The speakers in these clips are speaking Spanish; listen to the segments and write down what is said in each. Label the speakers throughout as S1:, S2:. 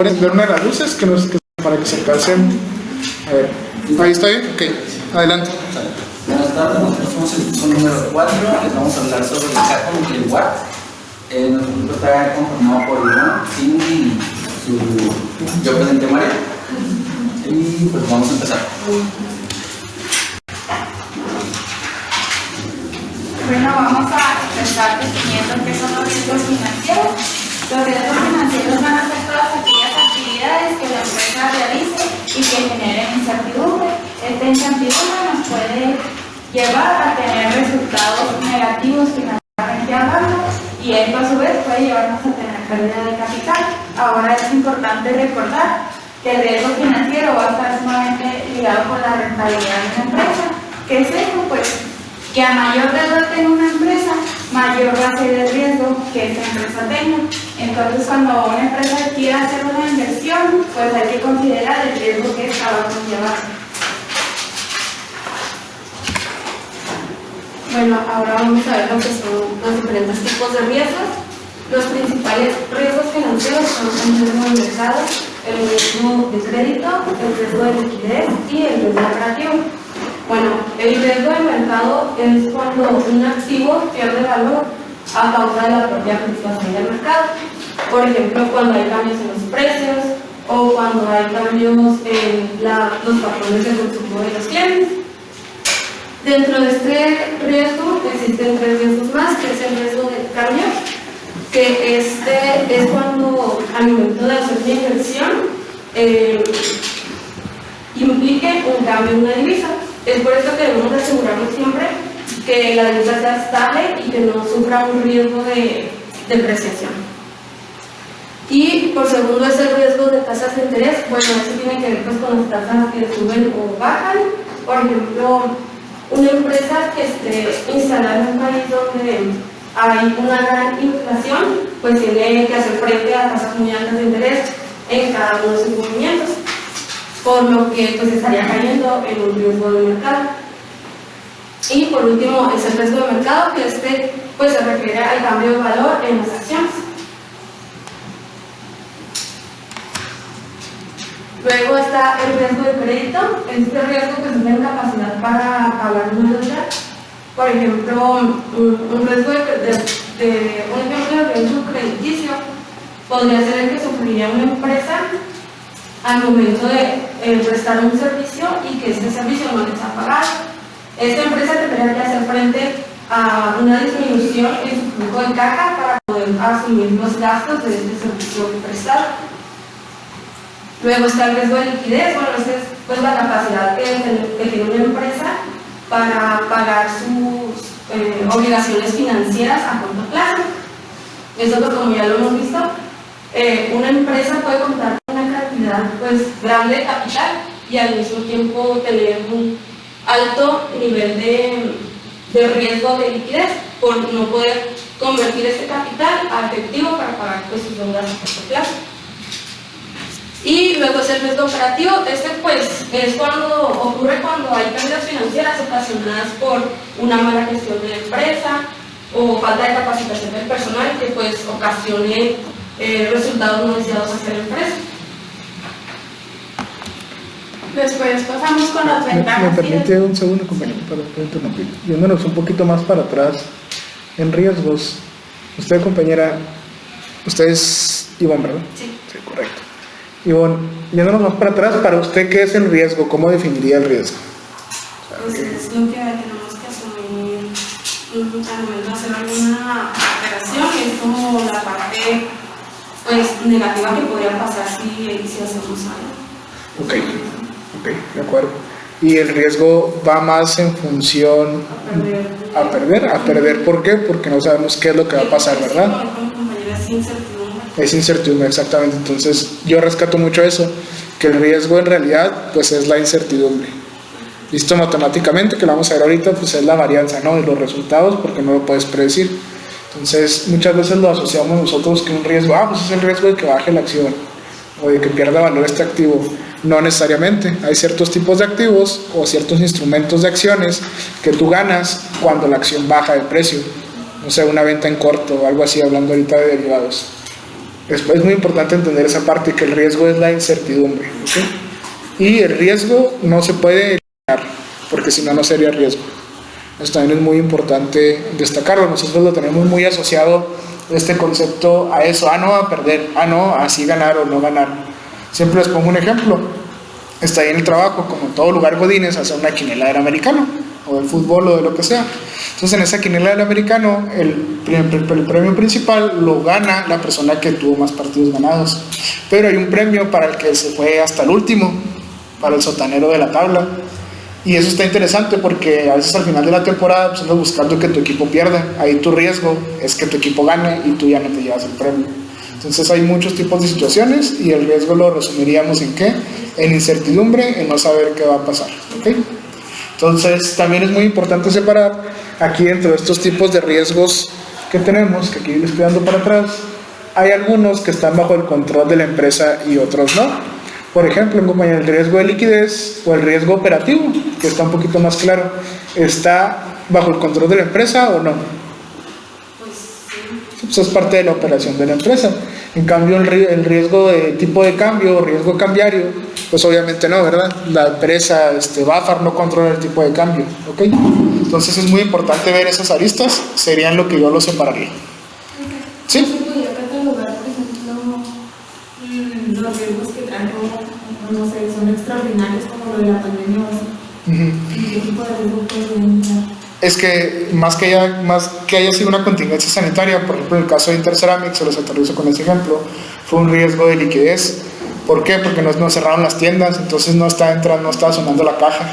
S1: Encenderme las luces para que se alcancen. A ver, ahí está bien. Ok, adelante.
S2: Buenas tardes, nosotros somos el curso número 4. Les vamos a hablar sobre el CACO nuclear. Nuestro grupo está conformado por Ivonne, Cindy y yo presenté María. Y pues vamos a empezar.
S3: Bueno, vamos a empezar definiendo qué son los riesgos financieros. Los riesgos financieros van a ser todas aquellas actividades que la empresa realice y que generen incertidumbre. Esta incertidumbre nos puede llevar a tener resultados negativos financieramente hablando y esto a su vez puede llevarnos a tener pérdida de capital. Ahora es importante recordar que el riesgo financiero va a estar sumamente ligado con la rentabilidad de una empresa. ¿Qué es eso? Pues que a mayor deuda tenga una empresa, mayor va a ser el riesgo que esa empresa tenga. Entonces, cuando una empresa quiera hacer una inversión, pues hay que considerar el riesgo que esta va a conllevar.
S4: Bueno, ahora vamos a ver lo que son los diferentes tipos de riesgos. Los principales riesgos financieros son el riesgo de mercado, el riesgo de crédito, el riesgo de liquidez y el riesgo operativo. Bueno, el riesgo de mercado es cuando un activo pierde valor a causa de la propia fluctuación del mercado. Por ejemplo, cuando hay cambios en los precios o cuando hay cambios en los patrones de consumo de los clientes. Dentro de este riesgo existen tres riesgos más, que es el riesgo de cambio, que este es cuando al momento de hacer una inversión implique un cambio en una divisa. Es por eso que debemos asegurarnos siempre que la divisa sea estable y que no sufra un riesgo de depreciación. Y por segundo es el riesgo de tasas de interés. Bueno, eso tiene que ver pues, con las tasas que suben o bajan. Por ejemplo, una empresa que esté instalada en un país donde hay una gran inflación, pues tiene que hacer frente a tasas muy altas de interés en cada uno de sus movimientos, por lo que pues estaría cayendo en un riesgo de mercado. Y por último es el riesgo de mercado, que pues se refiere al cambio de valor en las acciones. Luego está el riesgo de crédito. Este riesgo pues es la incapacidad para pagar una deuda. Por ejemplo, un riesgo un ejemplo de riesgo crediticio podría ser el que sufriría una empresa al momento de prestar un servicio y que este servicio no les ha pagado. Esta empresa tendría que hacer frente a una disminución en su flujo de caja para poder asumir los gastos de este servicio prestado. Luego está el riesgo de liquidez. Bueno, esta es pues, la capacidad que tiene una empresa para pagar sus obligaciones financieras a corto plazo. Eso pues, como ya lo hemos visto, una empresa puede contar con una cantidad pues, grande de capital y al mismo tiempo tener un alto nivel de riesgo de liquidez por no poder convertir este capital a efectivo para pagar pues, sus deudas a corto plazo. Y luego es el riesgo operativo. Este pues ocurre cuando hay pérdidas financieras ocasionadas por una mala gestión de la empresa o falta de capacitación del personal que pues ocasione resultados no deseados hacia la empresa.
S3: Después pasamos con las ventajas.
S1: ¿Me permite un segundo, compañero, para interrumpir? Yéndonos un poquito más para atrás en riesgos. Usted, compañera, usted es Ivonne, ¿verdad?
S4: Sí.
S1: Sí, correcto. Ivonne, yéndonos más para atrás, para usted, ¿qué es el riesgo? ¿Cómo definiría el riesgo?
S4: Pues es lo que tenemos que asumir al momento de hacer alguna operación, es como la parte pues, negativa que podría pasar si hacemos algo.
S1: Ok, de acuerdo. ¿Y el riesgo va más en función a perder? ¿Por qué? Porque no sabemos qué es lo que va a pasar, ¿verdad? Es incertidumbre, exactamente. Entonces yo rescato mucho eso, que el riesgo en realidad pues es la incertidumbre. Visto matemáticamente, que lo vamos a ver ahorita, pues es la varianza, ¿no?, de los resultados, porque no lo puedes predecir. Entonces muchas veces lo asociamos nosotros que un riesgo, pues es el riesgo de que baje la acción o de que pierda valor este activo. No necesariamente. Hay ciertos tipos de activos o ciertos instrumentos de acciones que tú ganas cuando la acción baja de precio. No sé, una venta en corto o algo así, hablando ahorita de derivados. Es muy importante entender esa parte, que el riesgo es la incertidumbre, ¿okay? Y el riesgo no se puede eliminar, porque si no, no sería riesgo. Esto también es muy importante destacarlo. Nosotros lo tenemos muy asociado, este concepto, a eso, no a perder, no a sí ganar o no ganar. Siempre les pongo un ejemplo. Está ahí en el trabajo, como en todo lugar godines, hacer una quiniela del americano, o del fútbol, o de lo que sea. Entonces en esa quiniela del americano, el premio principal lo gana la persona que tuvo más partidos ganados. Pero hay un premio para el que se fue hasta el último, para el sotanero de la tabla. Y eso está interesante porque a veces al final de la temporada pues andas buscando que tu equipo pierda. Ahí tu riesgo es que tu equipo gane y tú ya no te llevas el premio. Entonces hay muchos tipos de situaciones y el riesgo lo resumiríamos en ¿qué? En incertidumbre, en no saber qué va a pasar, ¿ok? Entonces también es muy importante separar aquí dentro de estos tipos de riesgos que tenemos, que aquí les estoy dando para atrás, hay algunos que están bajo el control de la empresa y otros no. Por ejemplo, el riesgo de liquidez o el riesgo operativo, que está un poquito más claro, ¿está bajo el control de la empresa o no? Pues es parte de la operación de la empresa. En cambio, el riesgo de tipo de cambio o riesgo cambiario, pues obviamente no, ¿verdad? La empresa, BAFAR no controla el tipo de cambio, ¿ok? Entonces es muy importante ver esas aristas, serían lo que yo lo separaría. ¿Sí?
S4: ¿Se podría catalogar, por ejemplo, los riesgos que traen, no sé, son extraordinarios como lo de la pandemia o así? ¿Y qué tipo de riesgo pueden entrar?
S1: Es que más que haya sido una contingencia sanitaria, por ejemplo en el caso de Interceramic, se los aterrizo con ese ejemplo, fue un riesgo de liquidez. ¿Por qué? Porque nos cerraron las tiendas, entonces no estaba sonando la caja.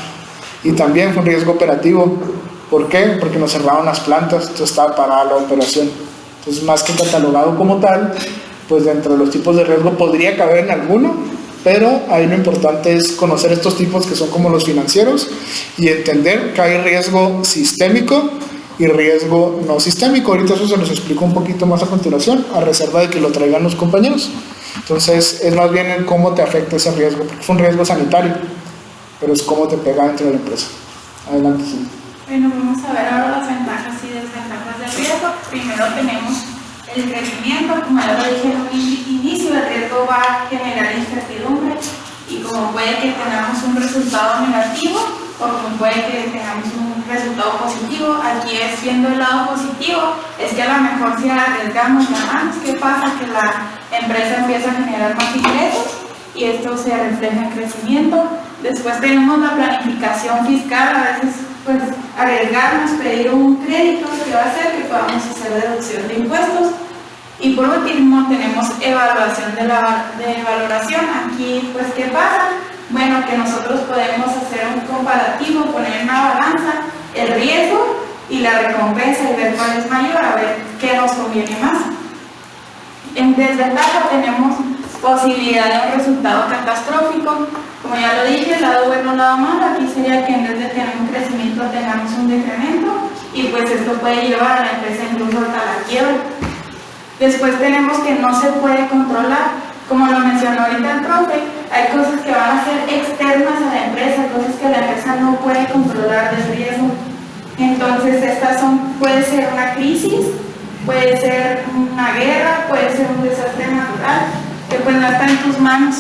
S1: Y también fue un riesgo operativo. ¿Por qué? Porque nos cerraron las plantas, entonces estaba parada la operación. Entonces, más que catalogado como tal, pues dentro de los tipos de riesgo podría caber en alguno, pero ahí lo importante es conocer estos tipos que son como los financieros y entender que hay riesgo sistémico y riesgo no sistémico. Ahorita eso se los explico un poquito más a continuación, a reserva de que lo traigan los compañeros. Entonces es más bien en cómo te afecta ese riesgo, porque fue un riesgo sanitario, pero es cómo te pega dentro de la empresa. Adelante, sí.
S3: Bueno, vamos a ver ahora las ventajas y desventajas del riesgo. Primero tenemos el crecimiento, como ya lo dije en un inicio, el riesgo va a generar incertidumbre y como puede que tengamos un resultado negativo o como puede que tengamos un resultado positivo, aquí es viendo el lado positivo, es que a lo mejor si arriesgamos ganamos. ¿Qué pasa? Que la empresa empieza a generar más ingresos y esto se refleja en crecimiento. Después tenemos la planificación fiscal, a veces pues arriesgarnos, pedir un crédito que va a hacer que podamos hacer deducción de impuestos. Y por último tenemos evaluación de valoración. Aquí pues ¿qué pasa? Bueno, que nosotros podemos hacer un comparativo, poner en una balanza el riesgo y la recompensa y ver cuál es mayor, a ver qué nos conviene más. En desventaja tenemos posibilidad de un resultado catastrófico. Como ya lo dije, lado bueno, lado malo, aquí sería que en vez de tener un crecimiento tengamos un decremento y pues esto puede llevar a la empresa incluso hasta la quiebra. Después tenemos que no se puede controlar, como lo mencionó ahorita el profe, hay cosas que van a ser externas a la empresa, cosas que la empresa no puede controlar de riesgo. Entonces estas puede ser una crisis, puede ser una guerra, puede ser un desastre natural, que pues no está en tus manos.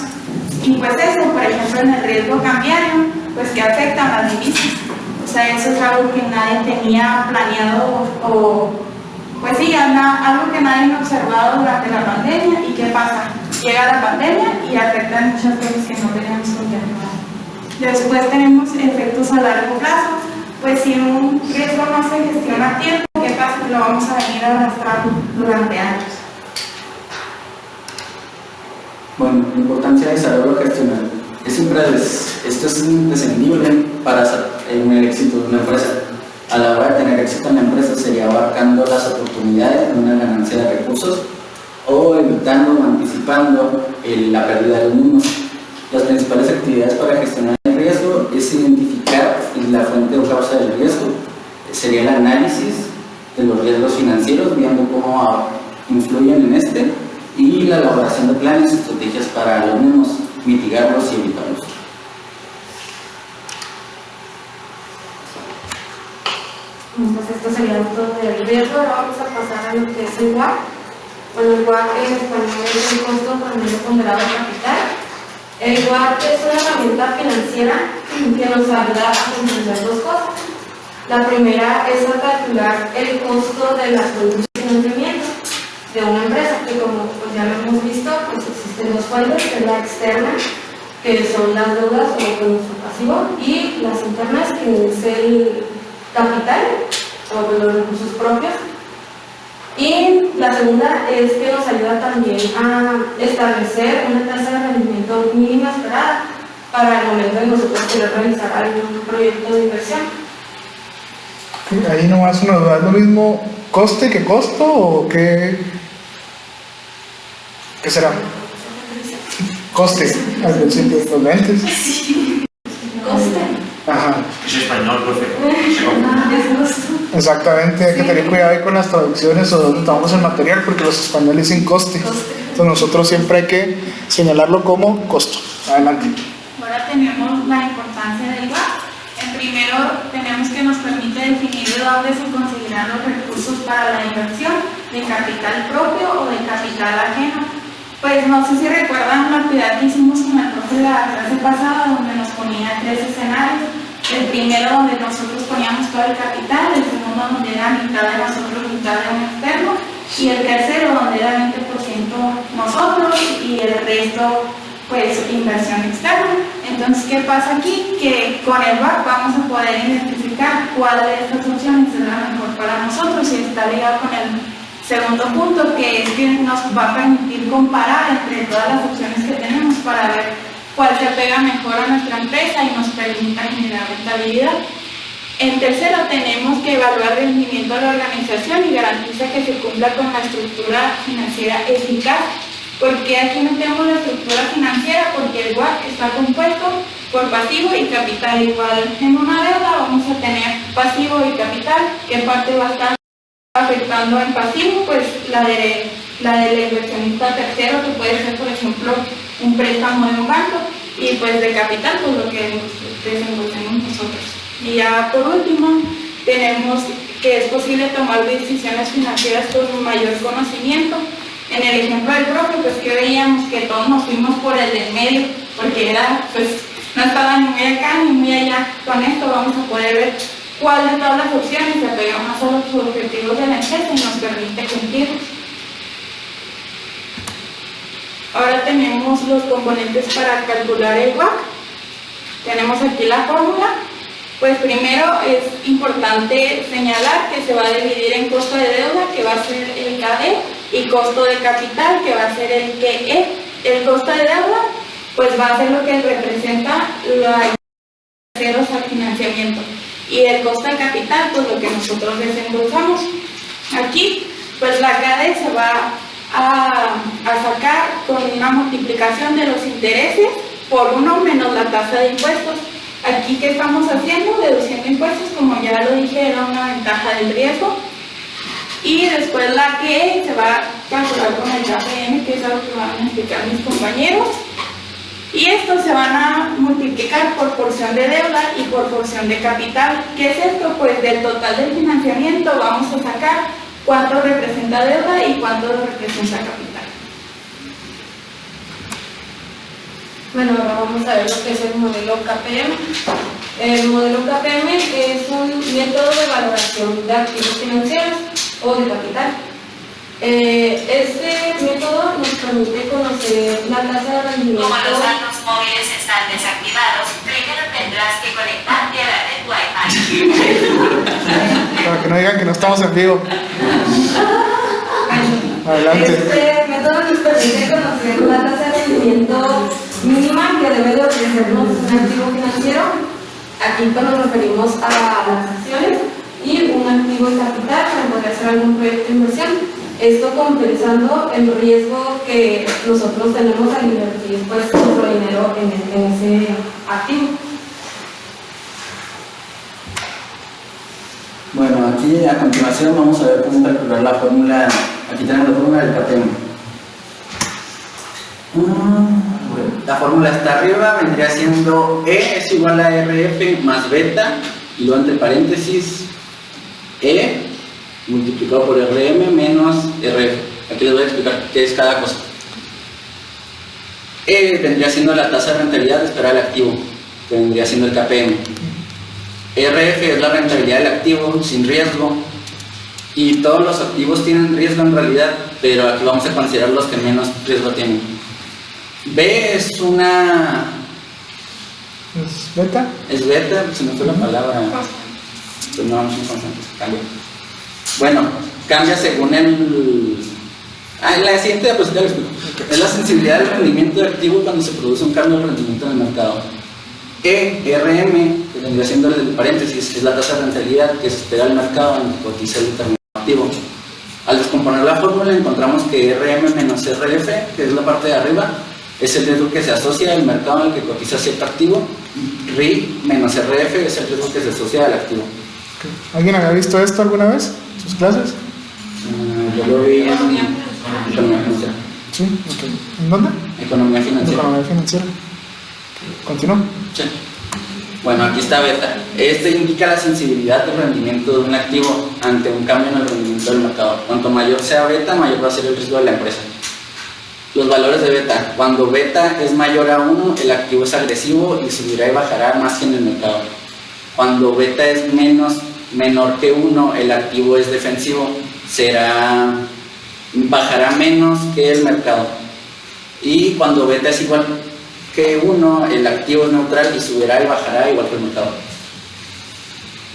S3: Y pues eso, por ejemplo, en el riesgo cambiario, pues que afectan las divisas. O sea, eso es algo que nadie tenía planeado o pues sí, algo que nadie ha observado durante la pandemia. ¿Y qué pasa? Llega la pandemia y afecta muchas cosas que no teníamos contemplado. Después tenemos efectos a largo plazo. Pues si un riesgo no se gestiona a tiempo, ¿qué pasa? Lo vamos a venir arrastrando durante años.
S2: Bueno, la importancia de saberlo gestionar. Esto es imprescindible para el éxito de una empresa. A la hora de tener éxito en la empresa sería abarcando las oportunidades de una ganancia de recursos o evitando o anticipando la pérdida de los mismos. Las principales actividades para gestionar el riesgo es identificar la fuente o causa del riesgo. Sería el análisis de los riesgos financieros, viendo cómo influyen en este, y la elaboración de planes y estrategias para los mismos, mitigarlos y evitarlos.
S4: Entonces esto sería todo del riesgo. Ahora vamos a pasar a lo que es el WAR. Bueno, el WACC en español es el costo por medio ponderado de capital. El WACC es una herramienta financiera que nos ayuda a comprender dos cosas. La primera es a calcular el costo de las fuentes de financiamiento de una empresa, que como pues ya lo hemos visto, pues existen dos fuentes, que es la externa, que son las deudas o nuestro pasivo, y las internas, que es el capital o los recursos propios. Y la segunda es que nos ayuda también a establecer una tasa de rendimiento mínima esperada para el momento de nosotros querer realizar algún proyecto de inversión.
S1: Ahí nomás una duda, ¿es lo mismo coste que costo o qué será? Coste, al principio, los lentes.
S4: Coste.
S1: Ajá.
S5: Es español, profe.
S4: Es costo.
S1: Exactamente, hay que tener cuidado ahí con las traducciones o donde tomamos el material, porque los españoles dicen coste. Entonces nosotros siempre hay que señalarlo como costo. Adelante.
S3: Ahora tenemos la importancia del WACC. Primero tenemos que nos permite definir de dónde se conseguirán los recursos para la inversión, de capital propio o de capital ajeno. Pues no sé si recuerdan la actividad que hicimos con el profe la clase pasada, donde nos ponía 3 escenarios. El primero donde nosotros poníamos todo el capital, el segundo donde era mitad de nosotros, mitad de un externo, y el tercero donde era 20% nosotros y el resto pues inversión externa. Entonces, ¿qué pasa aquí? Que con el WACC vamos a poder identificar cuál de estas opciones es la mejor para nosotros, y está ligado con el segundo punto, que es que nos va a permitir comparar entre todas las opciones que tenemos para ver cuál se pega mejor a nuestra empresa y nos permita generar rentabilidad. En tercero, tenemos que evaluar el rendimiento de la organización y garantiza que se cumpla con la estructura financiera eficaz. ¿Por qué aquí no tenemos la estructura financiera? Porque el WACC está compuesto por pasivo y capital. Igual en una deuda vamos a tener pasivo y capital. ¿Qué parte va a estar afectando en pasivo? Pues la del inversionista tercero, que puede ser, por ejemplo, un préstamo de un banco, y pues de capital, pues lo que desembolsemos nosotros. Y ya por último, tenemos que es posible tomar decisiones financieras con un mayor conocimiento. En el ejemplo del profe, pues que veíamos que todos nos fuimos por el del medio, porque era, pues, no estaba ni muy acá ni muy allá. Con esto vamos a poder ver cuál de todas las opciones se apega más a los objetivos de la empresa y nos permite cumplirlos. Ahora tenemos los componentes para calcular el WACC. Tenemos aquí la fórmula. Pues primero es importante señalar que se va a dividir en costo de deuda, que va a ser el KD, y costo de capital, que va a ser el KE. El costo de deuda pues va a ser lo que representa la ceros al financiamiento, y el costo de capital pues lo que nosotros desembolsamos. Aquí pues la KD se va a sacar con una multiplicación de los intereses por 1 menos la tasa de impuestos. Aquí, ¿qué estamos haciendo? Deduciendo impuestos, como ya lo dije, era una ventaja del riesgo. Y después la que se va a calcular con el KPM, que es algo que van a explicar mis compañeros. Y estos se van a multiplicar por porción de deuda y por porción de capital. ¿Qué es esto? Pues del total del financiamiento vamos a sacar cuánto representa deuda y cuánto representa capital.
S4: Bueno, ahora vamos a ver lo que es el modelo KPM. El modelo KPM es un método de valoración de activos financieros o de capital. Este método nos permite conocer la tasa de rendimiento.
S6: Como los datos móviles están desactivados, primero tendrás que conectarte a la red Wi-Fi.
S1: Para que no digan que no estamos en vivo. Adelante.
S4: Este método nos permite conocer la tasa de rendimiento mínima que debe de ofrecernos un activo financiero. Aquí cuando nos referimos a las acciones, y un activo de capital para poder hacer algún proyecto de inversión. Esto compensando el riesgo que nosotros tenemos al invertir pues nuestro dinero en ese activo.
S2: Bueno, aquí a continuación vamos a ver cómo calcular la fórmula. Aquí tenemos la fórmula del KPM. La fórmula está arriba, vendría siendo E es igual a RF más beta, y luego entre paréntesis E multiplicado por RM menos RF. Aquí les voy a explicar qué es cada cosa. E vendría siendo la tasa de rentabilidad esperada del activo, que vendría siendo el KPM. RF es la rentabilidad del activo sin riesgo, y todos los activos tienen riesgo en realidad, pero aquí vamos a considerar los que menos riesgo tienen. B es una...
S1: ¿Es beta?
S2: Es beta, se me fue la palabra. Pues no, es un constante, cambia. Bueno, cambia según el... la siguiente diapositiva lo explico. Es la sensibilidad del rendimiento de activo cuando se produce un cambio de rendimiento en el mercado. RM, que vendría siendo el paréntesis, es la tasa de rentabilidad que se espera al mercado en que cotiza el determinado activo. Al descomponer la fórmula encontramos que RM menos RF, que es la parte de arriba, es el riesgo que se asocia al mercado en el que cotiza cierto activo. RI menos RF es el riesgo que se asocia al activo.
S1: Okay. ¿Alguien había visto esto alguna vez en sus clases?
S2: Yo lo vi en economía financiera.
S1: Sí, ok. ¿En dónde?
S2: Economía financiera.
S1: Economía financiera. Continúa.
S2: Sí. Bueno, aquí está beta. Este indica la sensibilidad del rendimiento de un activo ante un cambio en el rendimiento del mercado. Cuanto mayor sea beta, mayor va a ser el riesgo de la empresa. Los valores de beta. Cuando beta es mayor a 1, el activo es agresivo y subirá y bajará más que en el mercado. Cuando beta es menor que 1, el activo es defensivo, bajará menos que el mercado. Y cuando beta es igual que 1, el activo es neutral y subirá y bajará igual que el mercado.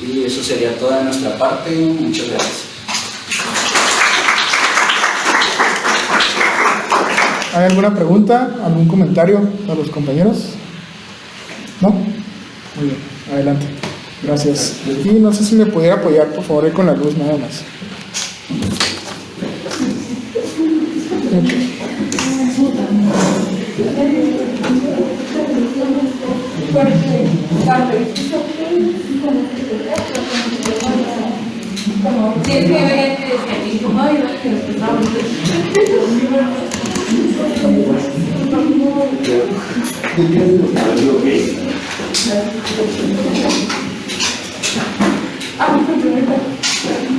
S2: Y eso sería toda nuestra parte. Muchas gracias.
S1: ¿Hay alguna pregunta, algún comentario a los compañeros? ¿No? Muy bien, adelante. Gracias. Y no sé si me pudiera apoyar, por favor, ahí con la luz nada más. Okay.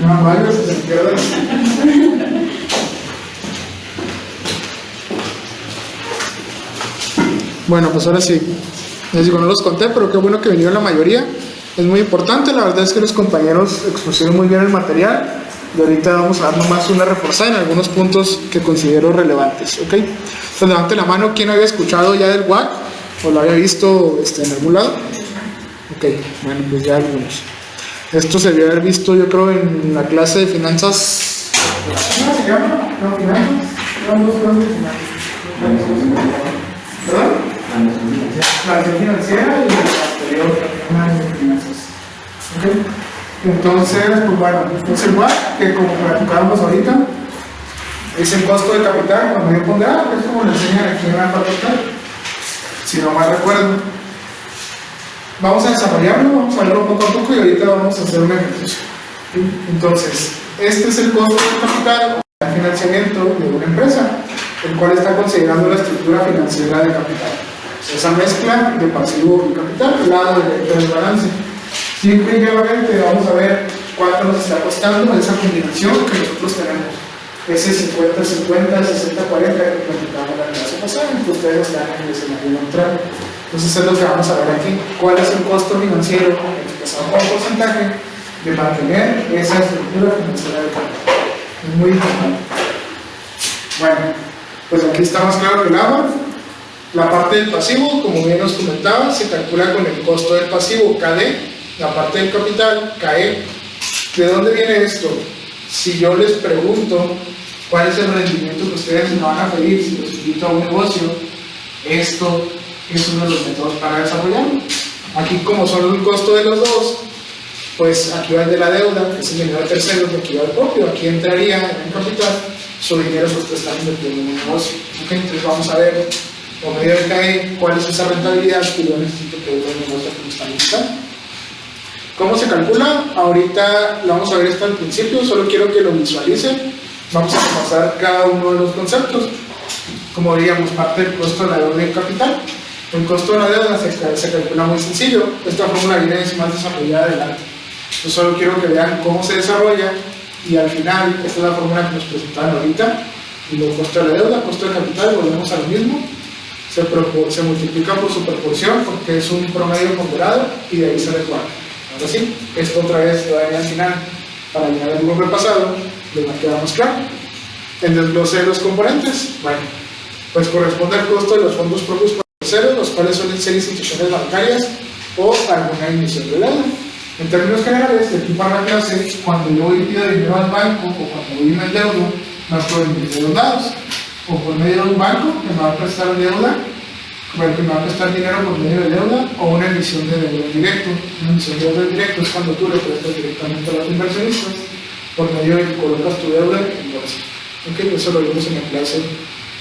S1: No, varios se izquierdas. Bueno, pues ahora sí. Les digo, no los conté, pero qué bueno que vinieron la mayoría. Es muy importante, la verdad es que los compañeros expusieron muy bien el material. Y ahorita vamos a dar nomás una reforzada en algunos puntos que considero relevantes, ¿ok? Entonces levante la mano, ¿quién había escuchado ya del WAC? ¿O lo había visto en algún lado? Ok, bueno, pues ya algunos. Esto se debió haber visto, yo creo, en la clase de finanzas. ¿Cómo se llama? No, finanzas. No, dos clases de finanzas. ¿Perdón? La nación financiera y la anterior de finanzas. ¿Ok? Entonces, pues bueno, es el WAC, que como platicábamos ahorita, es el costo de capital cuando yo pondrá, es como le enseñan aquí en la facultad, si no mal recuerdo. Vamos a desarrollarlo, vamos a verlo poco a poco y ahorita vamos a hacer un ejercicio. Entonces, este es el costo de capital, el financiamiento de una empresa, el cual está considerando la estructura financiera de capital. Esa mezcla de pasivo y capital, lado directo del balance. Siempre y nuevamente vamos a ver cuánto nos está costando esa combinación que nosotros tenemos. Ese 50-50, 60-40 que platicamos la clase pasada, que ustedes están en el escenario neutral. Entonces es lo que vamos a ver aquí. ¿Cuál es el costo financiero empezado por porcentaje de mantener esa estructura financiera de capital? Es muy importante. Bueno, pues aquí está más claro que el agua. La parte del pasivo, como bien nos comentaba, se calcula con el costo del pasivo, KD. La parte del capital, KE. ¿De dónde viene esto? Si yo les pregunto cuál es el rendimiento que ustedes me van a pedir si los invito a un negocio, esto es uno de los métodos para desarrollarlo. Aquí, como son el costo de los dos, pues aquí va el de la deuda, que es el dinero de terceros, y aquí va el propio. Aquí entraría en el capital su dinero que ustedes están invirtiendo en un negocio. ¿Okay? Entonces vamos a ver, por medio de KE, cuál es esa rentabilidad que yo necesito que el negocio que me están invitando. ¿Cómo se calcula? Ahorita lo vamos a ver esto al principio, solo quiero que lo visualicen. Vamos a pasar cada uno de los conceptos. Como diríamos, parte del costo de la deuda y el capital. El costo de la deuda se calcula muy sencillo. Esta fórmula viene más desarrollada adelante. Yo solo quiero que vean cómo se desarrolla y al final, esta es la fórmula que nos presentaron ahorita. Y luego costo de la deuda, costo de capital, volvemos a lo mismo. Se multiplica por su proporción porque es un promedio ponderado y de ahí sale 4. Ahora sí, esto otra vez todavía al final, para llegar al bloque pasado, les va a quedar más claro. El desglose de los componentes, bueno, pues corresponde al costo de los fondos propios por terceros, los cuales suelen ser instituciones bancarias o alguna emisión de deuda. En términos generales, de aquí para la clase, cuando yo voy y pido dinero al banco o cuando voy y me endeudo, no estoy endeudados. O por medio de un banco que me va a prestar deuda, que me va a prestar dinero por medio de deuda, o una emisión de deuda directo. Una emisión de deuda directo es cuando tú le prestas directamente a los inversionistas por medio de que colocas tu deuda en bolsa. ¿Okay? Eso lo vimos en la clase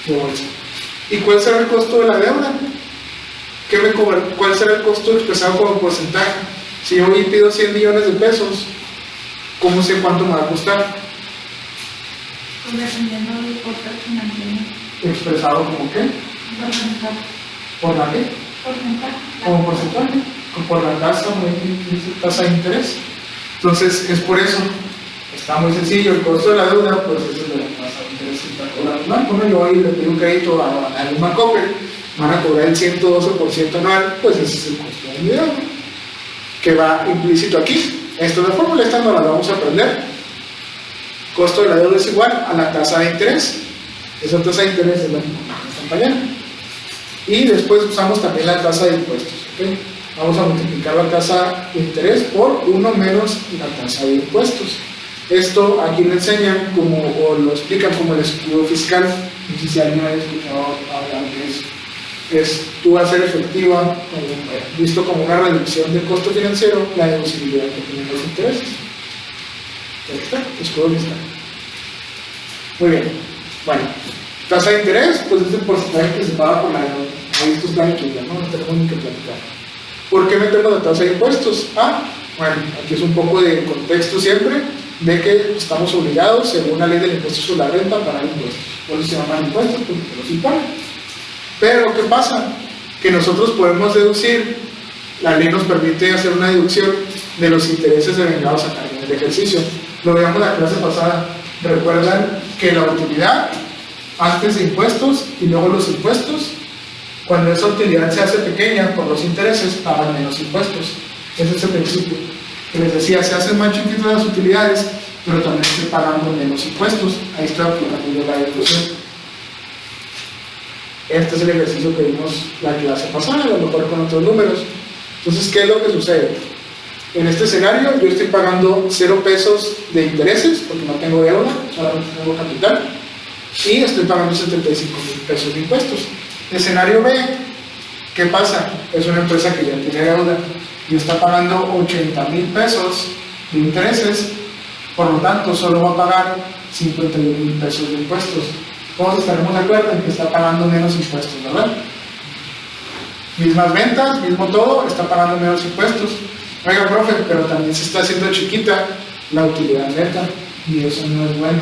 S1: de bolsa. ¿Y cuál será el costo de la deuda? ¿Cuál será el costo expresado como porcentaje? Si yo hoy pido 100 millones de pesos, ¿cómo sé cuánto me va a costar?
S3: Pues dependiendo del costo financiero.
S1: ¿Expresado como qué?
S3: Porcentaje.
S1: ¿Por la qué?
S3: Porcentaje.
S1: Como porcentaje, por la tasa de interés. Entonces, es por eso, está muy sencillo, el costo de la deuda, pues es el de la tasa de interés que está cobrando el banco. Bueno, yo hoy le pido un crédito a un Bancoppel, van a cobrar el 112% anual, pues ese es el costo de mi deuda, que va implícito aquí. Esto de fórmula, esta no la vamos a aprender. Costo de la deuda es igual a la tasa de interés. Esa tasa de interés es la que nos acompaña. Y después usamos también la tasa de impuestos. ¿Okay? Vamos a multiplicar la tasa de interés por 1 menos la tasa de impuestos. Esto aquí lo enseñan o lo explican como el escudo fiscal. No sé si alguien ha escuchado hablar de eso. Tú vas a hacer efectiva, visto como una reducción del costo financiero, la deducibilidad que tienen los intereses. Ahí está, escudo fiscal. Muy bien. Bueno, tasa de interés, pues es el porcentaje que se paga por la deuda. Ahí esto está aquí, ¿no? No tenemos ni que platicar. ¿Por qué metemos la tasa de impuestos? Bueno, aquí es un poco de contexto siempre, de que estamos obligados, según la ley del impuesto sobre la renta, a pagar impuestos. Por eso se llaman impuestos, porque los imponen. Pero, ¿qué pasa? Que nosotros podemos deducir, la ley nos permite hacer una deducción de los intereses devengados a cargo del ejercicio. Lo veíamos la clase pasada. Recuerdan que la utilidad, antes de impuestos y luego los impuestos, cuando esa utilidad se hace pequeña por los intereses, pagan menos impuestos. Ese es el principio. Que les decía, se hacen más chiquitas las utilidades, pero también estoy pagando menos impuestos. Ahí estoy aplicando yo la deducción. Este es el ejercicio que vimos la clase pasada, a lo mejor con otros números. Entonces, ¿qué es lo que sucede? En este escenario, yo estoy pagando 0 pesos de intereses, porque no tengo deuda, solamente tengo capital, y estoy pagando 75,000 pesos de impuestos. Escenario B, ¿qué pasa? Es una empresa que ya tiene deuda y está pagando 80,000 pesos de intereses, por lo tanto, solo va a pagar 51,000 pesos de impuestos. Todos estaremos de acuerdo en que está pagando menos impuestos, ¿verdad? Mismas ventas, mismo todo, está pagando menos impuestos. Oiga, profe, pero también se está haciendo chiquita la utilidad neta y eso no es bueno.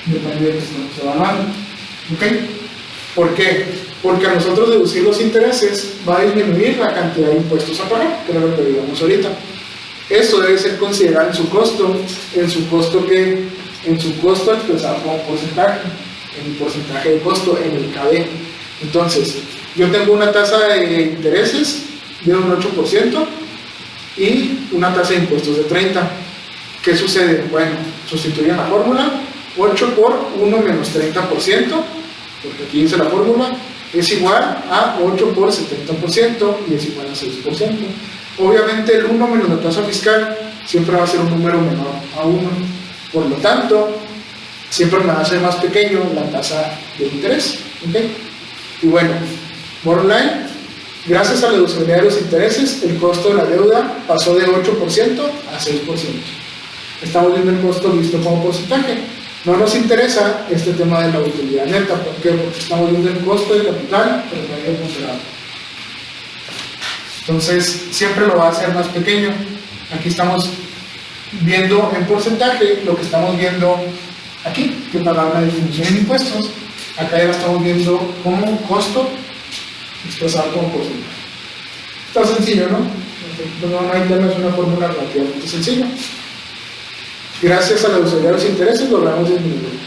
S1: Depende de que estemos evaluando. ¿Ok? ¿Por qué? Porque a nosotros deducir los intereses va a disminuir la cantidad de impuestos a pagar, que es lo que digamos ahorita. Eso debe ser considerado en su costo expresado como porcentaje, en el porcentaje de costo, en el KB. Entonces, yo tengo una tasa de intereses de un 8% y una tasa de impuestos de 30%. ¿Qué sucede? Bueno, sustituyen la fórmula, 8 por 1 menos 30%, porque aquí dice la fórmula, es igual a 8 por 70% y es igual a 6%. Obviamente el 1 menos la tasa fiscal siempre va a ser un número menor a 1, por lo tanto, siempre me va a ser más pequeño la tasa de interés. ¿Okay? Y bueno, borderline, gracias a la deducibilidad de los intereses, el costo de la deuda pasó de 8% a 6%. Estamos viendo el costo visto como porcentaje. No nos interesa este tema de la utilidad neta. ¿Por qué? Porque estamos viendo el costo de capital, pero no hay ponderado. Entonces, siempre lo va a hacer más pequeño. Aquí estamos viendo en porcentaje lo que estamos viendo aquí, que pagar la disminución en impuestos. Acá ya lo estamos viendo como costo expresado como porcentaje. Está sencillo, ¿no? No hay tema, es una fórmula relativamente sencilla. Gracias a la deducibilidad de los intereses logramos disminuir.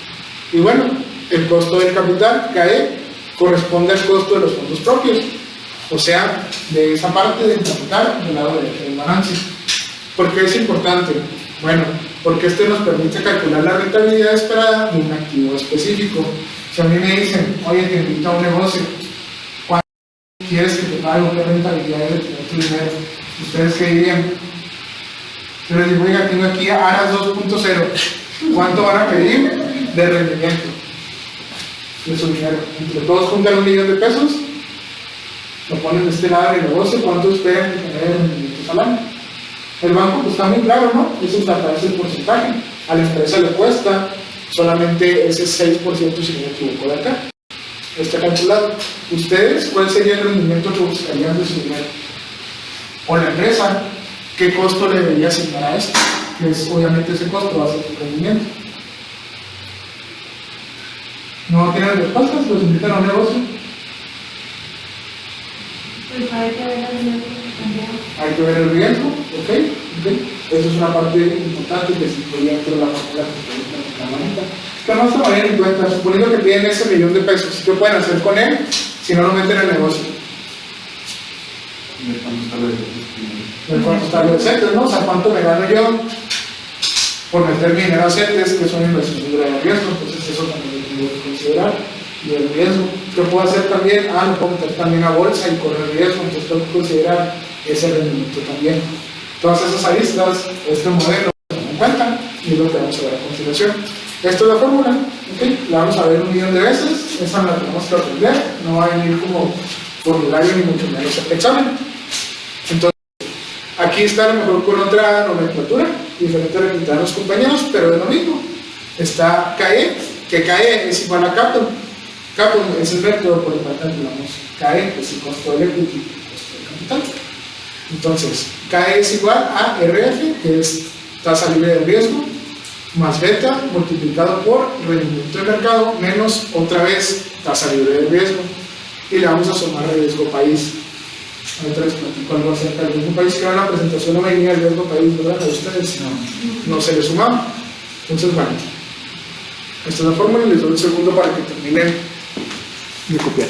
S1: Y bueno, el costo del capital, CAE, corresponde al costo de los fondos propios, o sea, de esa parte del capital del lado del balance. ¿Por qué es importante? Bueno, porque este nos permite calcular la rentabilidad esperada de un activo específico. Si a mí me dicen, oye, te invito a un negocio, ¿cuánto quieres que te pague? ¿Qué rentabilidad de tener tu dinero? ¿Ustedes qué dirían? Yo les digo, oiga, tengo aquí ARAS 2.0, ¿cuánto van a pedir de rendimiento de su dinero? Entre todos juntan $1.000.000 pesos, lo ponen de este lado del negocio, ¿cuánto esperan tener de rendimientos al año? El banco pues está muy claro, ¿no? Es el porcentaje. A la empresa le cuesta solamente ese 6%, si no me equivoco, de acá. Está calculado. ¿Ustedes cuál sería el rendimiento que buscarían de su dinero? O la empresa, ¿qué costo le debería asignar a esto? Que es obviamente ese costo va a ser su rendimiento. ¿No tienen respuestas? ¿Los invitan a un negocio?
S4: Pues hay que ver el riesgo también.
S1: Hay que ver el riesgo, ¿ok? Eso es una parte importante que se incluye dentro de la fórmula que ustedes platicaban ahorita. Que no se vayan en cuenta, suponiendo que piden ese $1.000.000, ¿qué pueden hacer con él si no lo meten en el negocio? ¿De cuánto está lo de CETES, no? O sea, ¿cuánto me gano yo por meter mi dinero a CETES, que es una inversión libre de riesgo? Entonces eso también lo tengo que considerar. Y el riesgo, ¿qué puedo hacer también? Lo puedo meter también a bolsa y correr riesgo, entonces tengo que considerar ese rendimiento también. Todas esas aristas, este modelo se toman en cuenta y es lo que vamos a ver a continuación. Esto es la fórmula, ¿okay? La vamos a ver 1.000.000 de veces, esa la tenemos que aprender, no va a venir como formulario ni mucho menos el examen. Entonces, aquí está a lo mejor con otra nomenclatura, diferente a la que están los compañeros, pero es lo mismo. Está CAE, que CAE es igual a Capton. Capton es el método por el cual calculamos CAE, que es el costo del equity, el costo del capital. Entonces, CAE es igual a RF, que es tasa libre de riesgo, más beta multiplicado por rendimiento de mercado, menos otra vez tasa libre de riesgo. Y le vamos a sumar el riesgo país. Ahorita les platico algo acerca del riesgo país, que en la presentación no venía el riesgo país, ¿verdad? A ustedes no se le sumaba. Entonces, bueno, esta es la fórmula y les doy un segundo para que terminen de copiar.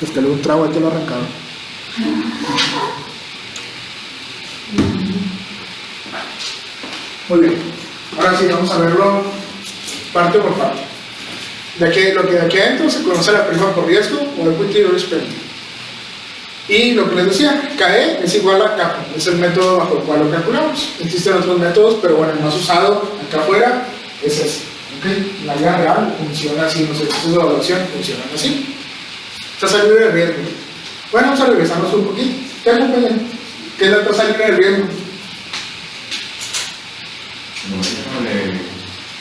S1: Es que luego un trago hay que lo arrancado. Muy bien, ahora sí vamos a verlo parte por parte. Lo que de aquí adentro se conoce la prima por riesgo o equity risk premium. Y lo que les decía, CAE es igual a CAPO, es el método bajo el cual lo calculamos. Existen otros métodos, pero bueno, el más usado acá afuera es ese. ¿Okay? La vida real funciona así, los ejercicios de evaluación funcionan así. Tasa libre de riesgo. Bueno, vamos a regresarnos un poquito. ¿Qué acompañan? ¿Qué es la tasa libre de riesgo?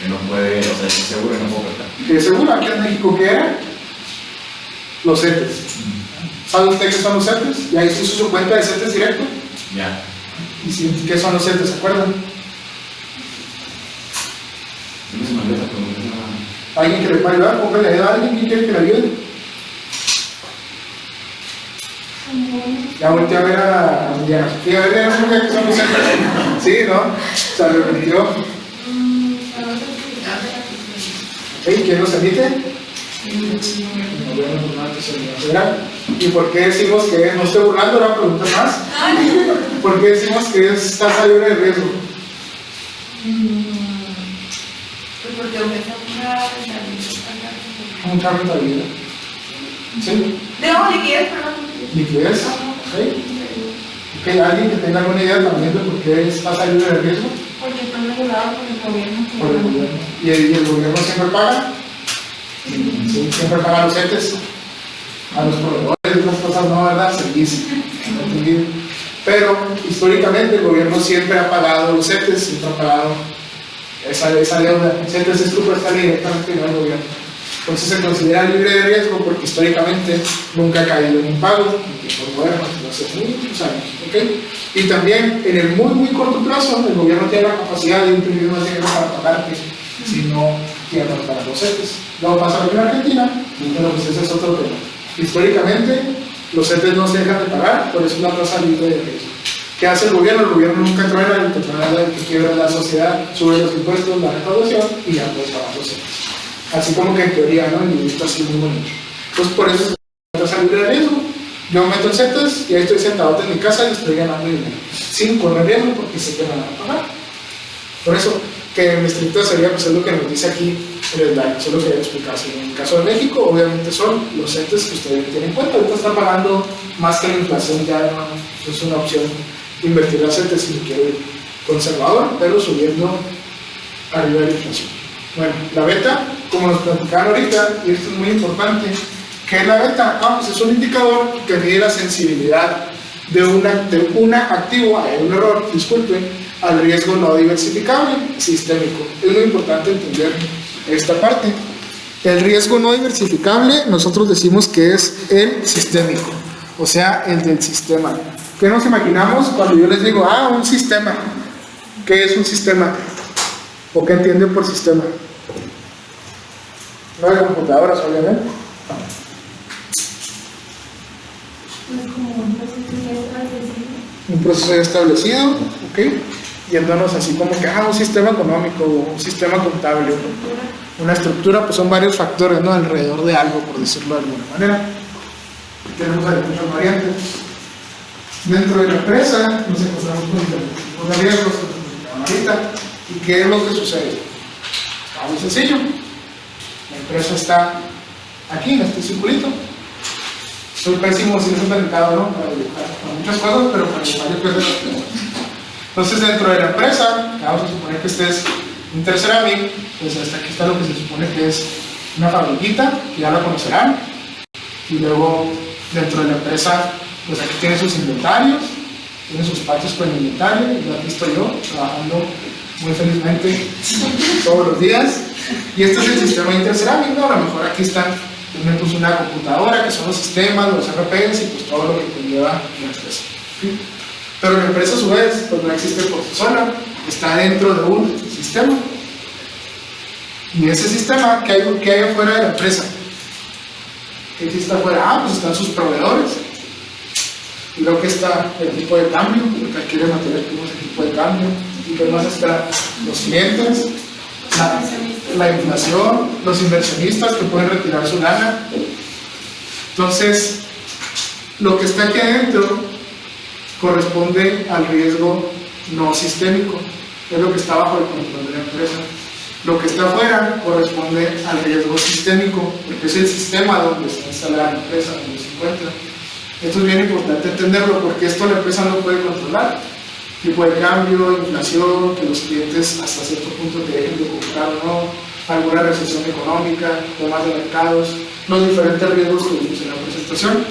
S5: Que no puede, o sea, es seguro y no puede prestar.
S1: Que es seguro, aquí en México, ¿qué era? Los CETES. ¿Sabe usted qué son los CETES? ¿Ya hizo su cuenta de CETES directo?
S5: Ya.
S1: ¿Y si, qué son los CETES? ¿Se acuerdan?
S5: No se me olvida, pero no se
S1: ¿Alguien que le pueda ayudar? Póngale a alguien que quiere que le ayude. Ya volteé a ver a Diana. Sí, a ver, no sé qué son los CETES. Sí, ¿no? Se arrepintió. ¿Quién nos emite? ¿Y por qué decimos que no estoy burlando? Una pregunta más. ¿Por qué decimos que es tasa libre de riesgo?
S3: Porque ofrece
S1: Mucha rentabilidad. ¿Sí?
S3: No, liquidez, perdón.
S1: ¿Liquidez? ¿Ok? ¿Alguien que tenga alguna idea también de por qué es tasa libre de riesgo?
S4: Porque están regulados por el gobierno.
S1: Por el gobierno. ¿Y el gobierno siempre paga? Sí, siempre paga a los CETES, a los proveedores, otras cosas no, ¿verdad? Servicio. Pero históricamente el gobierno siempre ha pagado los CETES, siempre ha pagado esa deuda. El CETES es está directamente en el gobierno. Entonces se considera libre de riesgo porque históricamente nunca ha caído en impago, por gobierno, hace muchos años. ¿Okay? Y también en el muy corto plazo el gobierno tiene la capacidad de imprimir más dinero para pagarte si no quiere pagar los CETES. Luego pasa lo que en Argentina, pero pues ese es otro tema. Históricamente los CETES no se dejan de pagar, por eso es una tasa libre de riesgo. ¿Qué hace el gobierno? El gobierno nunca truena, el que truena es el que quiebra la sociedad, sube los impuestos, la recaudación y ya pues va a los CETES. Así como que en teoría, ¿no? El libro así muy bonito. Pues por eso se trata de salir de riesgo. Yo me meto en CETES y ahí estoy sentado en mi casa y estoy ganando dinero. Sin correr riesgo porque sé que me van a pagar. Por eso, que en estricta sería pues es lo que nos dice aquí el slide, solo quería explicar. En el caso de México, obviamente son los CETES que ustedes tienen en cuenta. Ahorita están pagando más que la inflación, ya no es una opción invertir en CETES si lo quiero ir conservador, pero subiendo arriba de la inflación. Bueno, la beta, como nos platicaron ahorita, y esto es muy importante, ¿qué es la beta? Pues es un indicador que mide la sensibilidad de un activo, hay un error, disculpen, al riesgo no diversificable sistémico. Es muy importante entender esta parte. El riesgo no diversificable, nosotros decimos que es el sistémico, o sea, el del sistema. ¿Qué nos imaginamos cuando yo les digo, un sistema? ¿Qué es un sistema? ¿O qué entienden por sistema? No de computadoras, obviamente. Un proceso ya establecido, ¿ok? Yéndonos así como que, un sistema económico, un sistema contable, una estructura, pues son varios factores, ¿no? Alrededor de algo, por decirlo de alguna manera. Tenemos ahí muchas variantes. Dentro de la empresa nos encontramos con los riesgos ahorita. ¿Y qué es lo que sucede? Está muy sencillo. La empresa está aquí, en este circulito. Soy pésimo sin ese mercado, ¿no? Para muchas cosas, pero para varias cosas. Entonces, dentro de la empresa, vamos a suponer que este es un Interceramic, pues hasta aquí está lo que se supone que es una fabriquita, que ya la conocerán. Y luego, dentro de la empresa, pues aquí tiene sus inventarios, tiene sus patios con el inventario, y aquí estoy yo, trabajando muy felizmente todos los días. Y este es el sistema de Interceramic, ¿no? A lo mejor aquí están, pues una computadora, que son los sistemas, los RPs y pues todo lo que conlleva la empresa. ¿Sí? Pero la empresa a su vez, pues no existe por sí sola, está dentro de un sistema. Y ese sistema, ¿qué hay afuera de la empresa? ¿Qué existe afuera? Pues están sus proveedores. Y luego que está el tipo de cambio, porque adquiere material que es el tipo de cambio. Y pues más están los clientes, la inflación, los inversionistas que pueden retirar su lana. Entonces, lo que está aquí adentro corresponde al riesgo no sistémico, es lo que está bajo el control de la empresa. Lo que está afuera corresponde al riesgo sistémico, porque es el sistema donde está instalada la empresa, donde se encuentra. Esto es bien importante entenderlo, porque esto la empresa no puede controlar. Tipo de cambio, inflación, que los clientes hasta cierto punto te dejen de comprar o no, alguna recesión económica, temas de mercados, los diferentes riesgos que vimos en la presentación.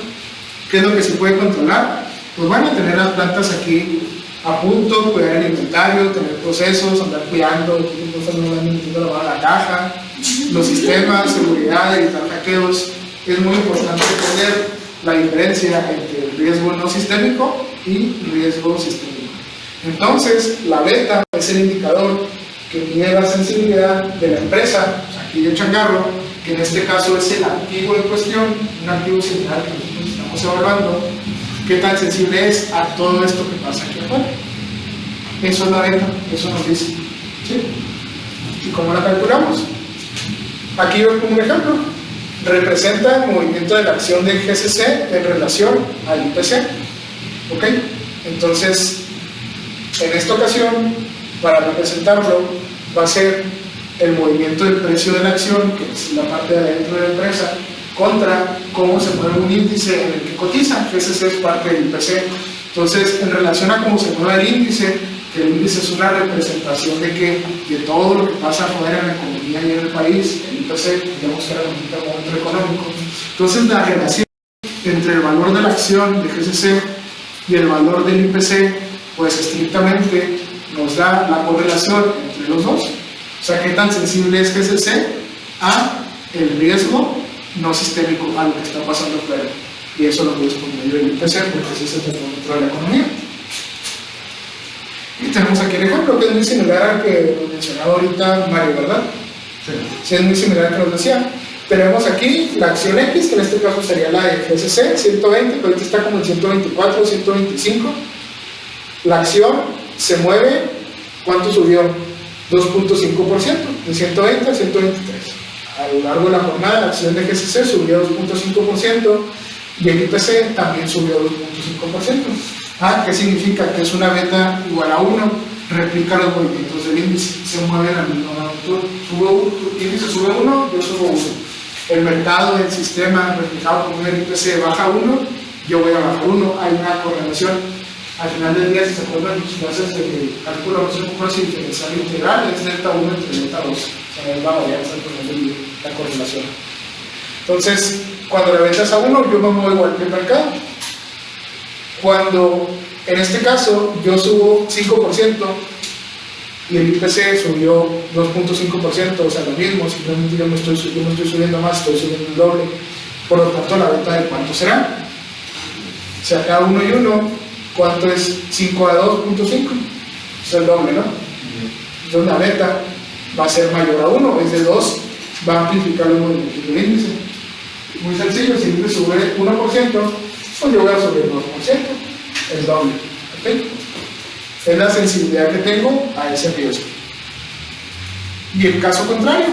S1: ¿Qué es lo que se puede controlar? Pues bueno, tener las plantas aquí a punto, cuidar el inventario, tener procesos, andar cuidando, que no están metiendo la mano a la caja, los sistemas, seguridad, evitar hackeos. Es muy importante entender la diferencia entre el riesgo no sistémico y riesgo sistémico. Entonces, la beta es el indicador que mide la sensibilidad de la empresa, aquí yo changarro, que en este caso es el activo en cuestión, un activo similar que nosotros estamos evaluando, qué tan sensible es a todo esto que pasa aquí afuera. Eso es la beta, eso nos dice. ¿Sí? ¿Y cómo la calculamos? Aquí yo como un ejemplo, representa el movimiento de la acción del GCC en relación al IPC. ¿Ok? Entonces, en esta ocasión, para representarlo, va a ser el movimiento del precio de la acción, que es la parte de adentro de la empresa, contra cómo se mueve un índice en el que cotiza. GCC es parte del IPC. Entonces, en relación a cómo se mueve el índice, que el índice es una representación de todo lo que pasa afuera en la economía y en el país, el IPC, digamos que era un momento económico. Entonces, la relación entre el valor de la acción de GCC y el valor del IPC, pues estrictamente nos da la correlación entre los dos. O sea, qué tan sensible es GCC a el riesgo no sistémico, a lo que está pasando afuera. Y eso lo vemos por medio del IPC, porque ese es el termómetro de la economía. Y tenemos aquí el ejemplo, que es muy similar al que nos mencionaba ahorita Mario, ¿verdad? Sí, es muy similar al que nos decía. Tenemos aquí la acción X, que en este caso sería la de GCC, 120, que ahorita está como en 124, 125. La acción se mueve, ¿cuánto subió? 2.5%, de 120 a 123. A lo largo de la jornada, la acción de GCC subió 2.5% y el IPC también subió 2.5%. ¿Qué significa? Que es una beta igual a 1, replica los movimientos del índice, se mueve en la misma magnitud. El índice sube 1, yo subo 1. El mercado del sistema reflejado como el IPC baja 1, yo voy a bajar 1, hay una correlación. Al final del día, si se acuerdan sus clases de cálculo, no sé cómo es diferencial integral, es delta 1 entre delta 2, o sea, es la varianza al final del día, la correlación. Entonces, cuando la venta es a 1, yo me muevo igual que el mercado. Cuando, en este caso, yo subo 5% y el IPC subió 2.5%, o sea, lo mismo, simplemente yo no estoy subiendo más, estoy subiendo el doble. Por lo tanto, la venta de cuánto será. O sea, cada 1 y 1, ¿cuánto es 5 a 2.5? Es el doble, ¿no? Entonces, la venta va a ser mayor a 1, es de 2, va a amplificar los movimientos del índice. Muy sencillo, si el índice sube 1%, pues yo voy a subir 2%, el doble. ¿Okay? Es la sensibilidad que tengo a ese riesgo. Y el caso contrario,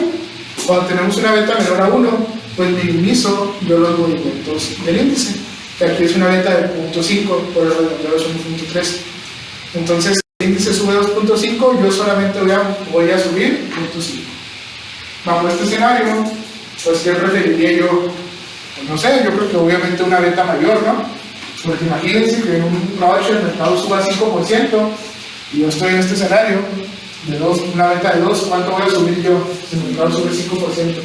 S1: cuando tenemos una venta menor a 1, pues minimizo yo los movimientos del índice, que aquí es una venta de 0.5, por el redondeo es 1.3. Entonces, si el índice sube 2.5, yo solamente voy a subir 0.5. Bajo este escenario, pues ¿qué preferiría yo? Pues no sé, yo creo que obviamente una venta mayor, ¿no? Porque imagínense que en un rush el mercado suba 5% y yo estoy en este escenario de una venta de 2, ¿cuánto voy a subir yo si el mercado sube 5%?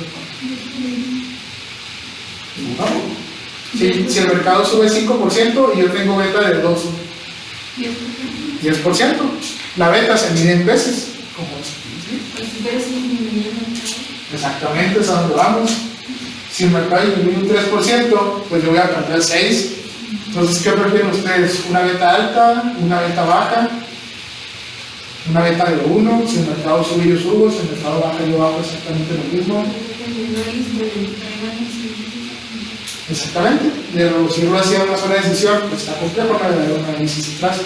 S1: No. Si el mercado sube 5% y yo tengo venta de 2, 10%. La venta se mide en veces, como exactamente, es a donde vamos. Si el mercado disminuye un 3%, pues yo voy a perder 6. Entonces, ¿qué prefieren ustedes? ¿Una venta alta? ¿Una venta baja? ¿Una venta de 1? Si el mercado sube, yo subo. Si el mercado baja, yo bajo exactamente lo mismo. Exactamente. De reducirlo hacia una sola decisión, pues está complejo para dar un análisis atrás.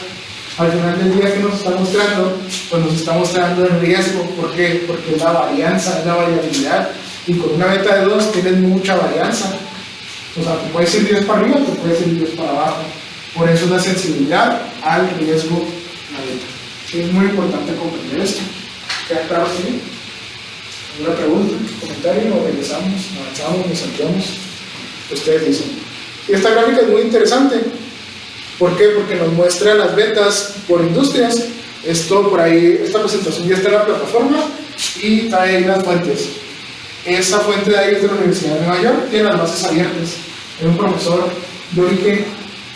S1: Al final del día, ¿qué nos está mostrando? Pues nos está mostrando el riesgo. ¿Por qué? Porque es la varianza, es la variabilidad. Y con una venta de 2 tienes mucha varianza. O sea, te puedes ir 10 para arriba, te puedes ir 10 para abajo. Por eso es la sensibilidad al riesgo la venta. Sí, es muy importante comprender esto. ¿Queda claro, sí? ¿Alguna pregunta, comentario? ¿O regresamos, avanzamos, nos saltamos? Ustedes dicen. Y esta gráfica es muy interesante. ¿Por qué? Porque nos muestra las ventas por industrias. Esto por ahí, esta presentación ya está en la plataforma y trae ahí las fuentes. Esa fuente de ahí es de la Universidad de Nueva York, tiene las bases abiertas. Es un profesor de origen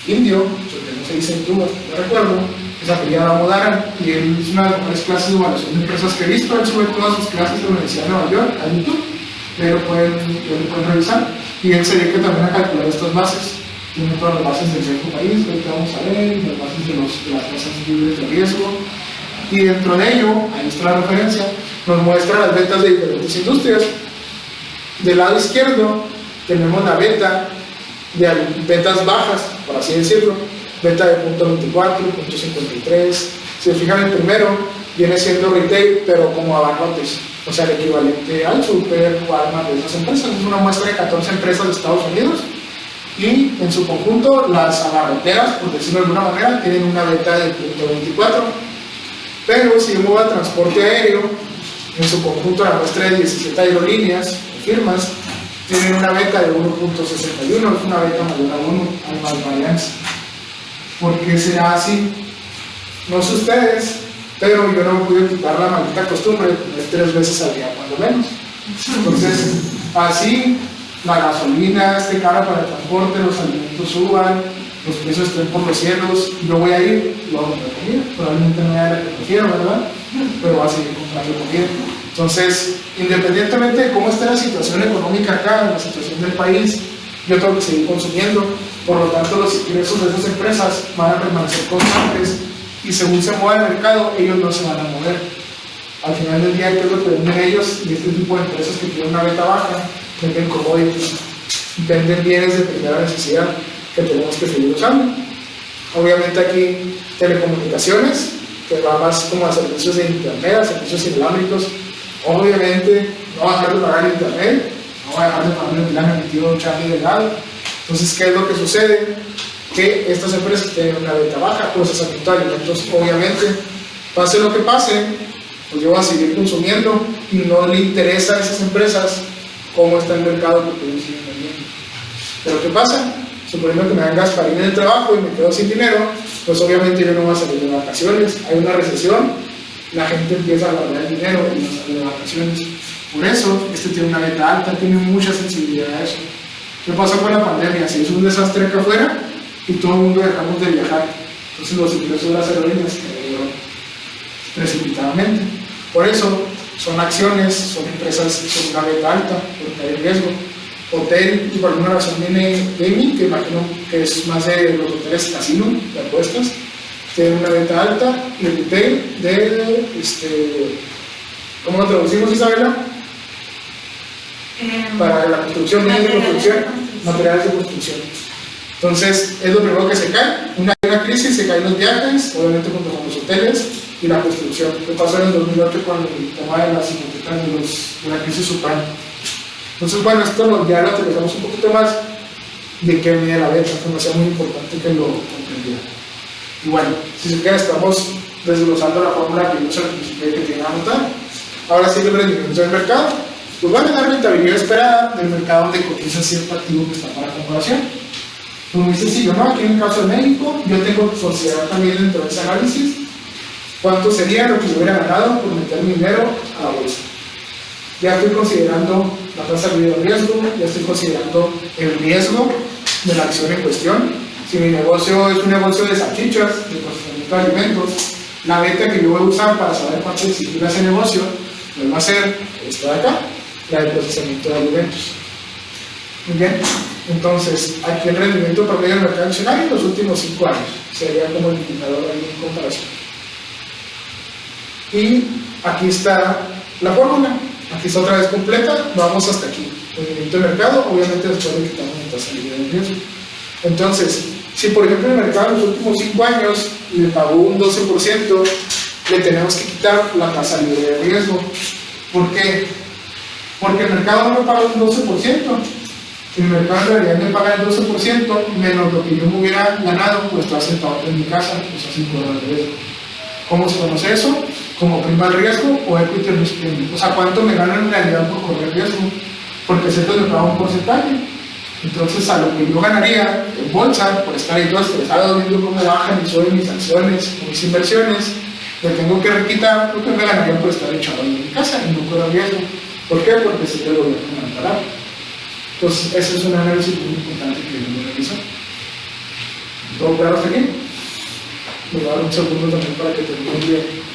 S1: indio, que no se dice hindú, no recuerdo, es apellidado Damodaran, y él es una de las mejores clases de evaluación de empresas que he visto. Él sube todas sus clases de la Universidad de Nueva York a YouTube, pero lo pueden revisar. Y él se dedica también a calcular estas bases. Tiene todas las bases del riesgo país, que vamos a ver, las bases de las tasas libres de riesgo. Y dentro de ello, ahí está la referencia, nos muestra las ventas de diferentes industrias. Del lado izquierdo tenemos la venta de ventas bajas, por así decirlo, venta de 0.24, 0.53. Si se fijan, el primero viene siendo retail, pero como abarrotes, o sea, el equivalente al Super, Walmart de esas empresas. Es una muestra de 14 empresas de Estados Unidos y en su conjunto las abarroteras, por decirlo de alguna manera, tienen una venta de 0.24. Pero si yo me voy a transporte aéreo, en su conjunto la muestra de 17 aerolíneas firmas tienen una venta de 1.61, es una venta mayor a 1, hay más varianza. ¿Por qué será así? No sé ustedes, pero yo no pude quitar la maldita costumbre de comer 3 veces al día, cuando menos. Entonces, así la gasolina esté cara para el transporte, los alimentos suban, los precios estén por los cielos, yo voy a ir y voy a comprar comida. Probablemente no haya la que prefiero, ¿verdad? Pero voy a seguir comprando comida. Entonces, independientemente de cómo esté la situación económica acá, la situación del país, yo tengo que seguir consumiendo. Por lo tanto, los ingresos de esas empresas van a permanecer constantes y según se mueva el mercado, ellos no se van a mover. Al final del día, ¿qué es lo que venden ellos? Y este tipo de empresas que tienen una venta baja, venden commodities, venden bienes de primera necesidad que tenemos que seguir usando. Obviamente aquí telecomunicaciones, que va más como a servicios de internet, a servicios inalámbricos. Obviamente no va a dejar de pagar el internet, no va a dejar de pagar el plan emitido Charlie Delgado. Entonces, ¿qué es lo que sucede? Que estas empresas tienen una venta baja, procesamiento de alimentos, obviamente, pase lo que pase, pues yo voy a seguir consumiendo y no le interesa a esas empresas cómo está el mercado porque ellos siguen vendiendo. Pero ¿qué pasa? Suponiendo que me dan Gasparín en el trabajo y me quedo sin dinero, pues obviamente yo no voy a salir de vacaciones. Hay una recesión, la gente empieza a guardar el dinero y no sale de vacaciones. Por eso, este tiene una venta alta, tiene mucha sensibilidad a eso. ¿Qué pasó con la pandemia? Se hizo un desastre acá afuera y todo el mundo dejamos de viajar. Entonces los ingresos de las aerolíneas cayeron precipitadamente. Por eso son acciones, son empresas con una venta alta, porque hay riesgo. Hotel, y por alguna razón viene gaming, que imagino que es más de los hoteles casino, de apuestas, tiene una venta alta, y el retail de, ¿cómo lo traducimos, Isabela? Para la construcción, materiales de construcción. Entonces, es lo primero que se cae. Una crisis, se caen los viajes, obviamente junto con los hoteles y la construcción. ¿Qué pasó en el 2008 con el tema de las hipotecas de la crisis subprime? Entonces, bueno, esto ya lo aterrizamos un poquito más de qué viene la venta, que me hace muy importante que lo comprendiera. Y bueno, si se queda, estamos desglosando la fórmula que vimos al principio que tiene que anotar. Ahora sí, el rendimiento del mercado. Pues van a dar rentabilidad esperada del mercado donde cotiza cierto activo que está para comparación. Pues muy sencillo, ¿no? Aquí en el caso de México, yo tengo que considerar también dentro de ese análisis cuánto sería lo que yo hubiera ganado por meter mi dinero a la bolsa. Ya estoy considerando la tasa de riesgo, ya estoy considerando el riesgo de la acción en cuestión. Si mi negocio es un negocio de salchichas, de procesamiento de alimentos, la beta que yo voy a usar para saber cuánto exigir ese negocio, pues va a ser esta de acá, la de procesamiento de alimentos. Muy bien, entonces aquí el rendimiento promedio del mercado accionario en los últimos 5 años sería como el indicador ahí en comparación. Y aquí está la fórmula, aquí está otra vez completa, vamos hasta aquí. Rendimiento del mercado, obviamente después le quitamos la tasa de riesgo. Entonces, si por ejemplo el mercado en los últimos 5 años le pagó un 12%, le tenemos que quitar la tasa libre de riesgo. ¿Por qué? Porque el mercado no me paga un 12%. El mercado en realidad me paga el 12% menos lo que yo me hubiera ganado, pues está sentado en mi casa, pues así por el riesgo. ¿Cómo se conoce eso? Como prima de riesgo o equity risk premium. O sea, ¿cuánto me gano en realidad por correr riesgo? Porque se me paga un porcentaje. Entonces, a lo que yo ganaría en bolsa, por estar ahí todo estresado, viendo cómo bajan y suben mis acciones, mis inversiones, le tengo que requitar lo que me ganaría por estar echado en mi casa y no correr riesgo. ¿Por qué? Porque si el gobierno me amparar. Entonces, ese es un análisis muy importante que debemos realizar. ¿Todo claro hasta aquí? Me voy a dar un segundo también para que termine bien.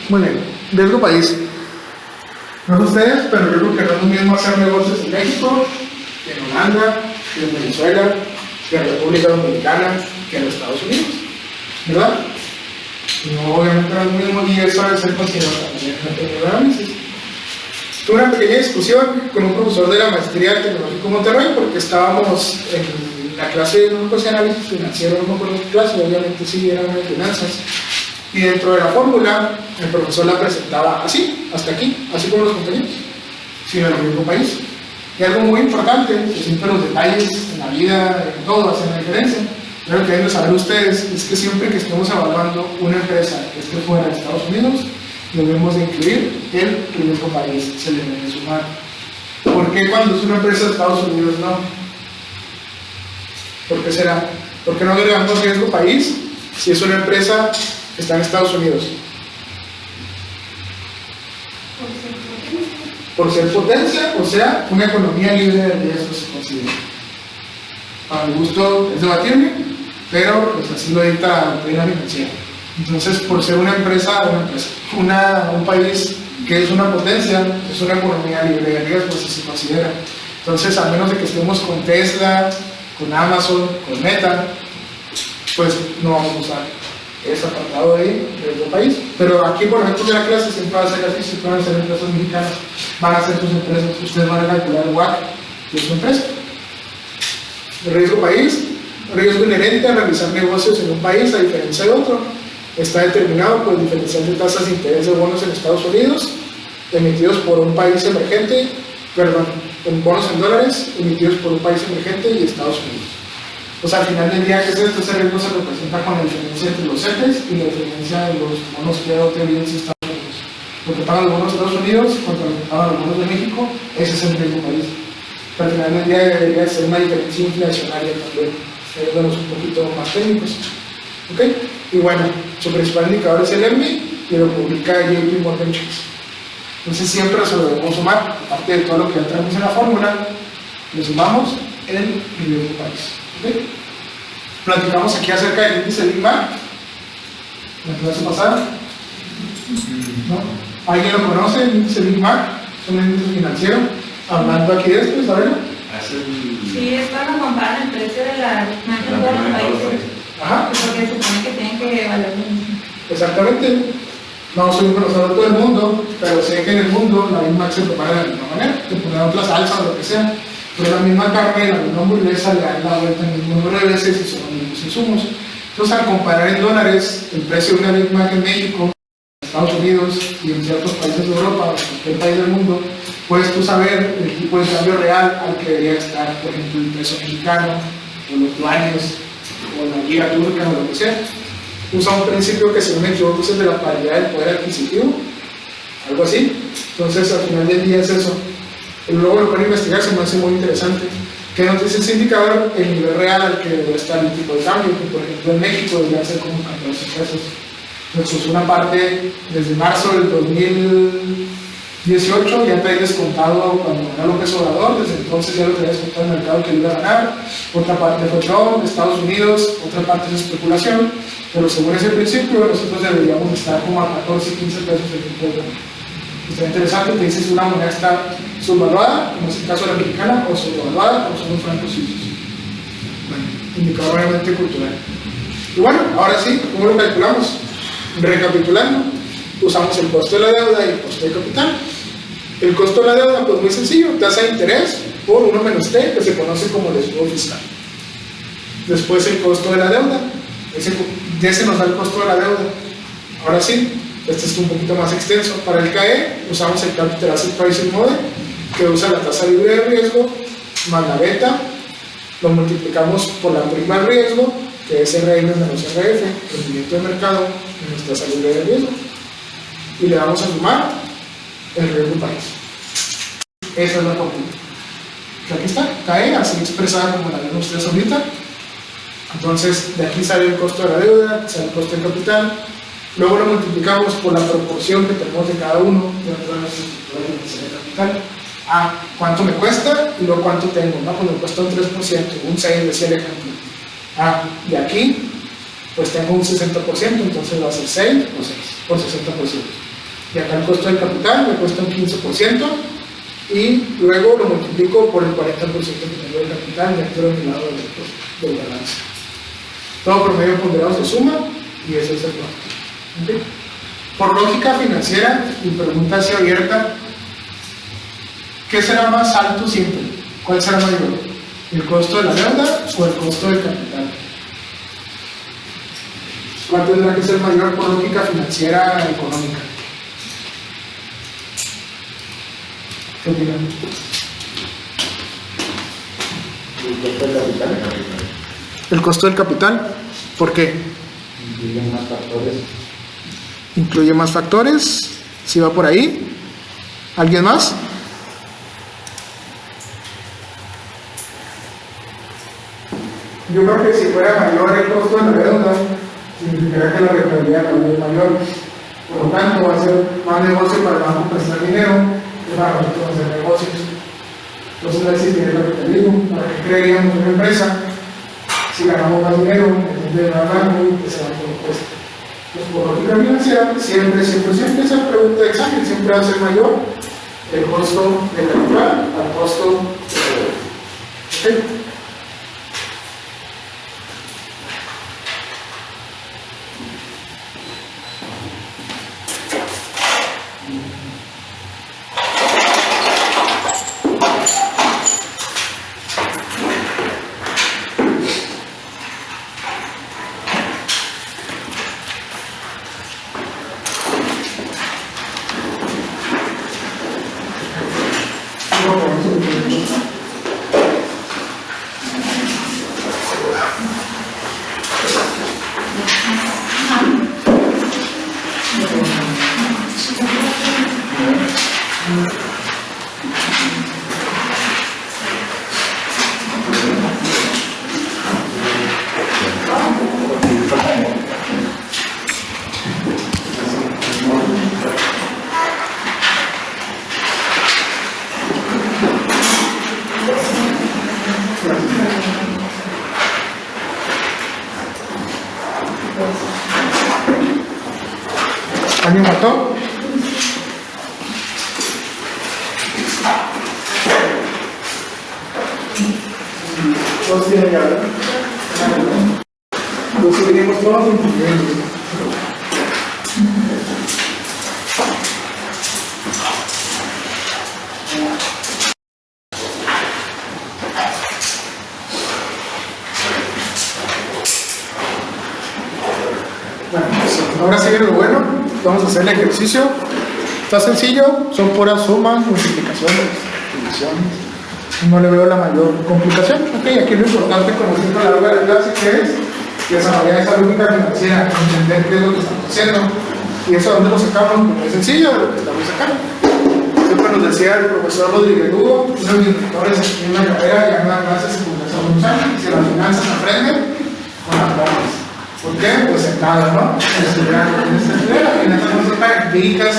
S1: Muy bien, riesgo país. No sé ustedes, pero yo creo que no es lo mismo hacer negocios en México, que en Holanda, que en Venezuela, que en República Dominicana, que en los Estados Unidos, ¿verdad? No, obviamente no es lo mismo y eso debe ser considerado también en el análisis. Tuve una pequeña discusión con un profesor de la maestría tecnológico Monterrey porque estábamos en la clase de grupos de análisis financiero, no me acuerdo qué clase, obviamente sí, era una de finanzas. Y dentro de la fórmula, el profesor la presentaba así, hasta aquí, así como los compañeros, sin el mismo país. Y algo muy importante, que siempre los detalles en la vida, en todo, hacen la diferencia. Pero lo que deben saber ustedes es que siempre que estemos evaluando una empresa que esté fuera de Estados Unidos, debemos de incluir el riesgo país, se le debe sumar. ¿Por qué cuando es una empresa de Estados Unidos no? ¿Por qué será? ¿Por qué no agregamos riesgo país si es una empresa que está en Estados Unidos? Por ser potencia, o sea, una economía libre de riesgos se considera. A mi gusto es debatible, pero pues así lo dicta la doctrina financiera. Entonces, por ser una empresa, un país que es una potencia, es una economía libre de riesgos, así se considera. Entonces, a menos de que estemos con Tesla, con Amazon, con Meta, pues no vamos a usar es apartado de riesgo país. Pero aquí, por ejemplo, de la clase siempre va a ser así, siempre van a ser empresas mexicanas, van a ser sus empresas, ustedes van a calcular el WACC de su empresa. El riesgo país, riesgo inherente a realizar negocios en un país a diferencia de otro, está determinado por el diferencial de tasas de interés de bonos en Estados Unidos, emitidos por un país emergente, en bonos en dólares, emitidos por un país emergente y Estados Unidos. O sea, al final del día, ¿qué es esto? Ese riesgo se representa con la diferencia entre los ejes y la diferencia de los bonos que da evidencia Estados Unidos. Lo que pagan los bonos de Estados Unidos contra lo que pagan los bonos de México, ese es el riesgo país. Pero al final del día debería ser una diferencia inflacionaria también, yéndonos un poquito más técnicos. ¿Ok? Y bueno, su principal indicador es el EMI y lo publica JP Morgan Chase. Entonces siempre se lo debemos sumar, aparte de todo lo que ya tenemos en la fórmula, le sumamos el riesgo país. ¿Okay? Platicamos aquí acerca del índice Big Mac, la clase pasada. ¿No? ¿Alguien lo conoce? El índice Big Mac, es un índice financiero. Hablando aquí de esto, ¿saben?
S3: Sí, es cuando comparan el precio de la marca en todos los países.
S1: Ajá.
S3: Porque se supone que tienen que evaluar lo mismo.
S1: Exactamente. No soy un conocedor de todo el mundo, pero sé que en el mundo la misma se prepara de la misma manera, te ponen otra salsa o lo que sea, pero la misma carne, la misma hamburguesa le dan la vuelta en el mismo número de veces y son los mismos insumos. Entonces, al comparar en dólares el precio de una Big Mac en México, en Estados Unidos y en ciertos países de Europa o en cualquier país del mundo, puedes tú saber el tipo de cambio real al que debería estar, por ejemplo, el peso mexicano, o los yuanes, o la lira turca, o lo que sea. Usa un principio que, si no me equivoco, es el de la paridad del poder adquisitivo, algo así. Entonces, al final del día es eso. Y luego lo pueden investigar, se me hace muy interesante. ¿Qué nos dice ese indicador? El nivel real al que debe estar el tipo de cambio, que por ejemplo en México debería ser como 14 pesos. Entonces, una parte desde marzo del 2018 ya trae descontado cuando ganó López Obrador, desde entonces ya lo traía descontado en el mercado que iba a ganar. Otra parte fue Trump, Estados Unidos, otra parte es especulación. Pero según ese principio, nosotros deberíamos estar como a 14, 15 pesos el tipo de cambio. Está interesante, te dices una moneda está subvaluada, como es el caso de la mexicana, o sobrevaluada, como son los francos suizos. Bueno, indicador obviamente cultural. Y bueno, ahora sí, ¿cómo lo calculamos? Recapitulando, usamos el costo de la deuda y el costo de capital. El costo de la deuda, pues muy sencillo, tasa de interés por 1 menos T, que se conoce como el escudo fiscal. Después el costo de la deuda. Ya se nos da el costo de la deuda. Ahora sí, este es un poquito más extenso. Para el CAE usamos el Capital Asset Pricing Model, que usa la tasa libre de riesgo más la beta, lo multiplicamos por la prima de riesgo, que es RM menos RF, rendimiento de mercado, menos tasa libre de riesgo, y le vamos a sumar el riesgo país. Esa es la fórmula. Aquí está, CAE, así expresada como la ven ustedes ahorita. Entonces, de aquí sale el costo de la deuda, sale el costo del capital, luego lo multiplicamos por la proporción que tenemos de cada uno dentro de nuestra estructura financiera de capital. ¿Cuánto me cuesta? Y luego cuánto tengo, ¿no? Pues me cuesta un 3%, un 6%, decía el ejemplo. De aquí, pues tengo un 60%, entonces va a ser 6 o 6 por 60%. Y acá el costo del capital me cuesta un 15%, y luego lo multiplico por el 40% que tengo de capital dentro de mi lado del balance. Todo promedio ponderado se suma y ese es el cuarto. ¿Okay? Por lógica financiera y pregunta así abierta, ¿qué será más alto siempre? ¿Cuál será mayor? ¿El costo de la deuda o el costo del capital? ¿Cuál tendrá que ser mayor por lógica financiera económica? ¿Qué opinan? El costo del capital. ¿Por qué?
S2: Incluye más factores.
S1: Incluye más factores. ¿Sí va por ahí? ¿Alguien más? Yo creo que si fuera mayor el costo de la deuda, significaría que la rentabilidad también es mayor. Por lo tanto, va a ser más negocio para el banco prestar dinero que para nosotros hacer negocios. Entonces no existiría el capitalismo. ¿Para qué creeríamos en una empresa si ganamos más dinero en vez de ganar banco que se va por impuesto? Pues por lógica financiera, siempre esa pregunta de examen siempre va a ser mayor el costo de capital al costo de deuda. ¿Okay? ¿Alguien mató? Todos tienen que hablar. Los seguiremos todos incluyendo. Bueno, pues ahora sigue lo bueno. Vamos a hacer el ejercicio. Está sencillo, son puras sumas, multiplicaciones, divisiones. No le veo la mayor complicación. Ok, aquí lo importante, como siempre a lo largo de la clase, que es desarrollar esa lógica financiera, entender qué es lo que estamos haciendo. ¿Y eso dónde lo sacamos? Pues es sencillo, de lo que estamos sacando. Siempre nos decía el profesor Rodríguez Lugo, uno de mis mentores en una carrera que llama clases de comunicación unos años, que las finanzas se aprenden con las normas. ¿Por qué? Pues sentado, ¿no? Estudiar las finanzas no son tan empíricas.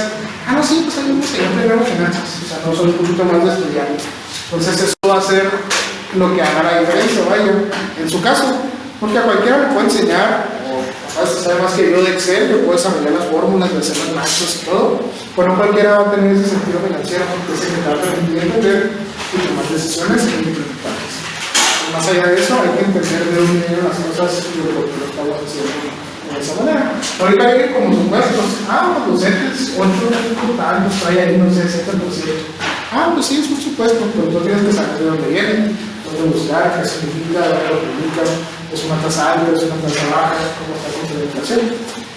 S1: No, sí, pues yo primero finanzas, o sea, no soy un poquito más de estudiar. Entonces eso va a ser lo que haga la diferencia, vaya, en su caso, porque a cualquiera le puede enseñar, o capaz de saber más que yo de Excel, que puede desarrollar las fórmulas, de hacer las macros y todo, pero no cualquiera va a tener ese sentido financiero, porque se trata de entender y tomar decisiones importantes. Más allá de eso, hay que entender de dónde vienen las cosas y lo que lo estamos haciendo de esa manera. Ahorita vienen como supuestos, los entes, 8 total, nos trae ahí, no sé, 70%. Pues sí, es un supuesto, pero tú tienes que saber de dónde viene, dónde buscar, qué significa, dónde lo publica, es una tasa alta, es una tasa baja, cómo está con la inflación.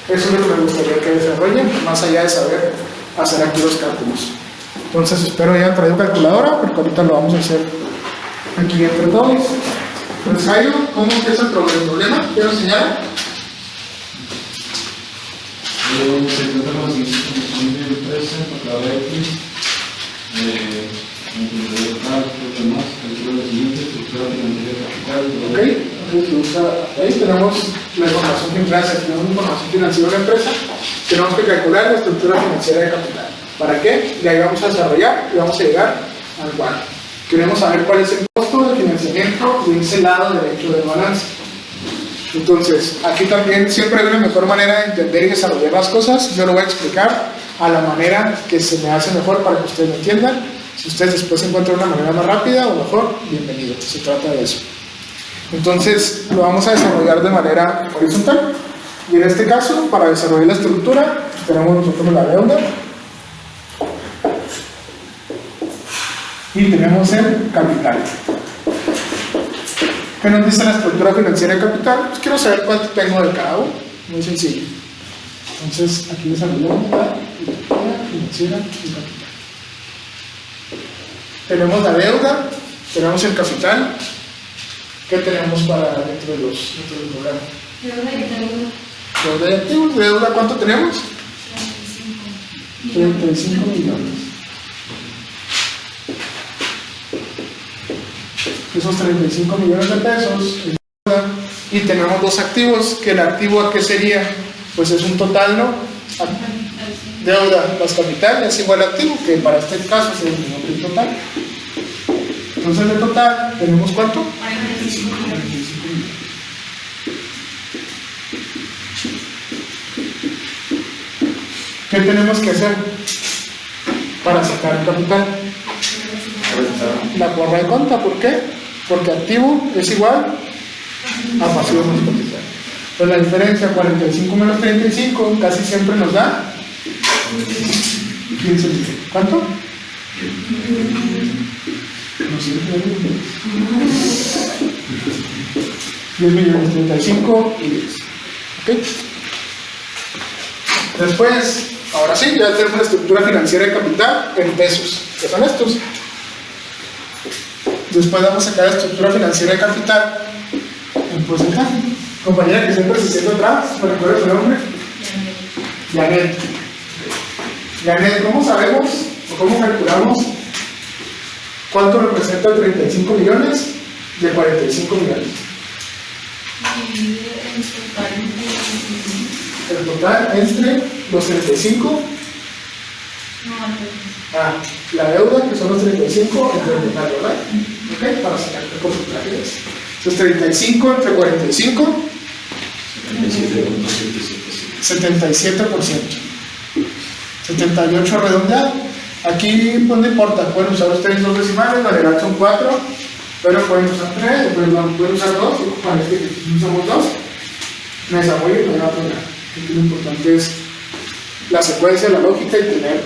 S1: Eso es lo que me gustaría que desarrollen, más allá de saber hacer aquí los cálculos. Entonces espero hayan traído calculadora, porque ahorita lo vamos a hacer aquí entre todos. Entonces, Jairo, ¿cómo empieza el problema? ¿Quiero enseñar?
S5: Se trata de la siguiente de empresa, para cada X,
S1: Ok, entonces ahí tenemos la información financiera, tenemos información financiera de la empresa, tenemos que calcular la estructura financiera de capital. ¿Para qué? Y ahí vamos a desarrollar y vamos a llegar al cuadro. Queremos saber cuál es el costo de financiamiento de ese lado derecho del balance. Entonces, aquí también siempre hay una mejor manera de entender y desarrollar las cosas. Yo lo voy a explicar a la manera que se me hace mejor para que ustedes lo entiendan. Si ustedes después encuentran una manera más rápida o mejor, bienvenido. Se trata de eso. Entonces, lo vamos a desarrollar de manera horizontal. Y en este caso, para desarrollar la estructura, tenemos nosotros la deuda. Y tenemos el capital. ¿Qué nos dice la estructura financiera de capital? Pues quiero saber cuánto tengo de cada uno. Muy sencillo. Entonces, aquí desarrollamos la estructura financiera y capital. Tenemos la deuda, tenemos el capital. ¿Qué tenemos para dentro de los programas? Deuda y activos. ¿De deuda cuánto tenemos? 35 millones. Esos 35 millones de pesos es deuda. Y tenemos dos activos, que el activo ¿a qué sería? Pues es un total, ¿no? Deuda más capital es igual a activo, que para este caso es el mismo que el total. Entonces en el total tenemos ¿cuánto? 45 millones. ¿Qué tenemos que hacer para sacar el capital? La porra de cuenta. ¿Por qué? Porque activo es igual a pasivo más capital. Pues la diferencia 45 menos 35 casi siempre nos da 15. ¿Cuánto? No sé, 10 millones, 35 y 10. ¿Ok? Después, ahora sí, ya tenemos la estructura financiera de capital en pesos, que son estos. Después vamos a sacar la estructura financiera de capital en porcentaje. Compañera que siempre se siente atrás, ¿me recuerda su nombre? Janet. Janet, ¿cómo sabemos o cómo calculamos cuánto representa 35 millones de 45 millones? El total entre los 35. La deuda, que son los 35 entre el total, ¿verdad? Ok, para sacar el porcentaje. Los 35 entre 45. 77%. 78 redondeado. Aquí pues no importa, pueden usar ustedes 2 decimales, la general son 4, pero pueden usar 3, pueden usar 2, para este ejercicio usamos 2. Me desarrollo y me voy a poner. Aquí lo importante es la secuencia, la lógica y tener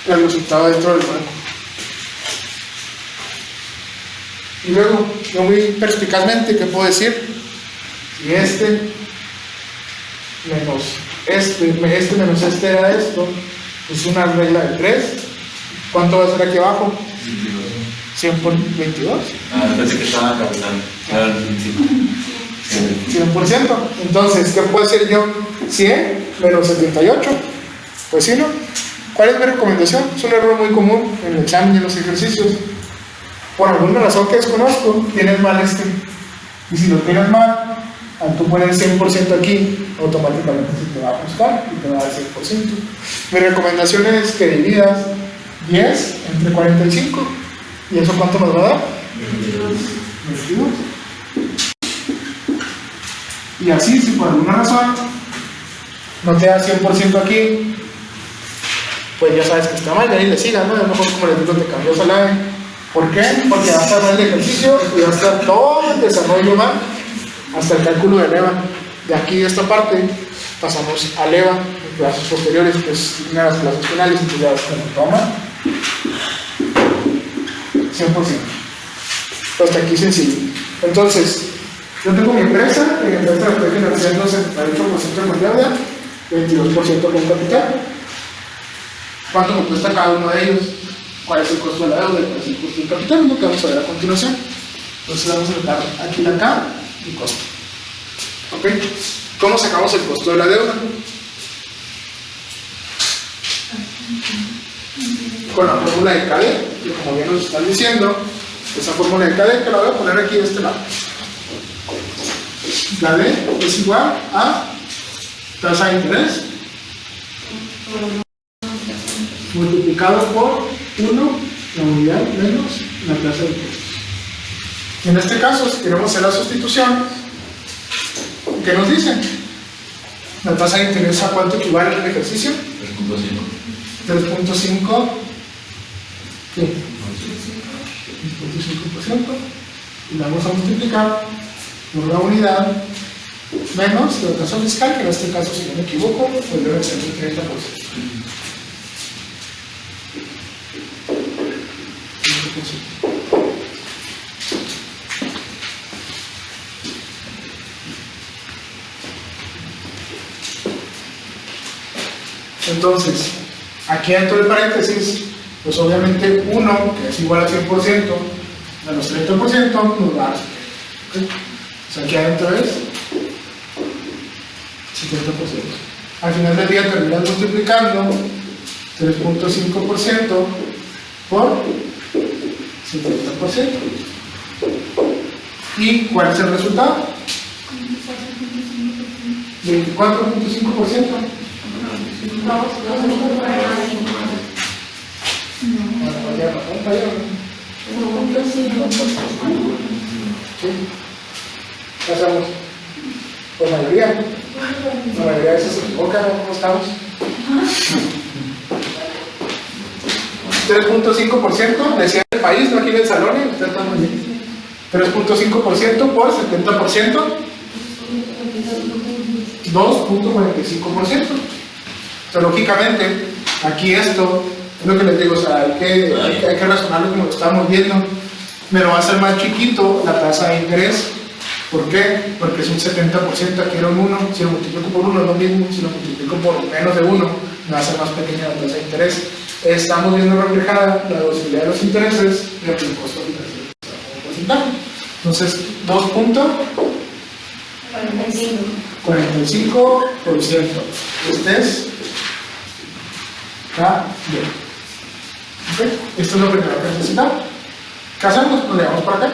S1: el resultado dentro del marco. Y luego, yo muy perspicazmente, ¿qué puedo decir? Si este menos este menos este era esto, es una regla de 3. ¿Cuánto va a ser aquí abajo? 100 por 22.
S2: Pensé que estaba capitando.
S1: 100%. Entonces, ¿qué puedo decir yo? 100 menos 78. Pues sí, ¿no? ¿Cuál es mi recomendación? Es un error muy común en el examen y en los ejercicios. Por alguna razón que desconozco, tienes mal este. Y si lo tienes mal, al tú poner 100% aquí, automáticamente se te va a buscar y te va a dar 100%. Mi recomendación es que dividas 10 entre 45. ¿Y eso cuánto nos va a dar? 22. Y así, si por alguna razón no te da 100% aquí, pues ya sabes que está mal, de ahí le sigas, ¿no? A lo mejor como les digo, te cambió salario. ¿Por qué? Porque va a estar mal el ejercicio y va a estar todo el desarrollo mal, hasta el cálculo de leva. De aquí, de esta parte, pasamos a leva en clases posteriores, que es una de las clases finales, y ya se nos toma 100%. Hasta aquí sencillo. Entonces, yo tengo mi empresa, la estoy financiando 78% con deuda, 22% con capital. ¿Cuánto me cuesta cada uno de ellos? ¿Cuál es el costo de la deuda? ¿Cuál es el costo del capital? Lo que vamos a ver a continuación. Entonces vamos a notar aquí la K y costo. ¿Ok? ¿Cómo sacamos el costo de la deuda? Con la fórmula de KD, como bien nos están diciendo, esa fórmula de KD que la voy a poner aquí de este lado. La D es igual a tasa de interés multiplicado por 1, la unidad menos la tasa de interés. En este caso, si queremos hacer la sustitución, ¿qué nos dicen? La tasa de interés a cuánto equivale en el ejercicio? 3.5. ¿Qué? 3.5%. Y la vamos a multiplicar por la unidad menos la tasa fiscal, que en este caso, si no me equivoco, pues debe ser un 30%. Entonces, aquí dentro del paréntesis, pues obviamente 1, que es igual a 100%, menos 30%, nos va a dar 70%. ¿Okay? O sea, aquí adentro es 70%. Al final del día terminas multiplicando 3.5% por 70%. ¿Y cuál es el resultado? 24.5%. ¿Qué hacemos? Pues la mayoría de veces se equivocan, ¿cómo estamos? 3.5%, decía el país, no aquí en el salón, y ustedes están muy bien. 3.5% por 70%, 2.45%. Entonces, lógicamente, aquí esto es lo que les digo, o sea, hay que razonarlo como lo estamos viendo. Me lo va a hacer más chiquito la tasa de interés. ¿Por qué? Porque es un 70%, aquí era un 1, si lo multiplico por 1 es lo mismo, si lo multiplico por menos de 1, me va a ser más pequeña la tasa de interés. Estamos viendo reflejada la deducibilidad de los intereses y el costo financiero como porcentaje. Entonces, 2.45%. Este es K, B. ¿Okay? Esto es lo primero que necesitamos. ¿Qué hacemos? Nos le damos para acá.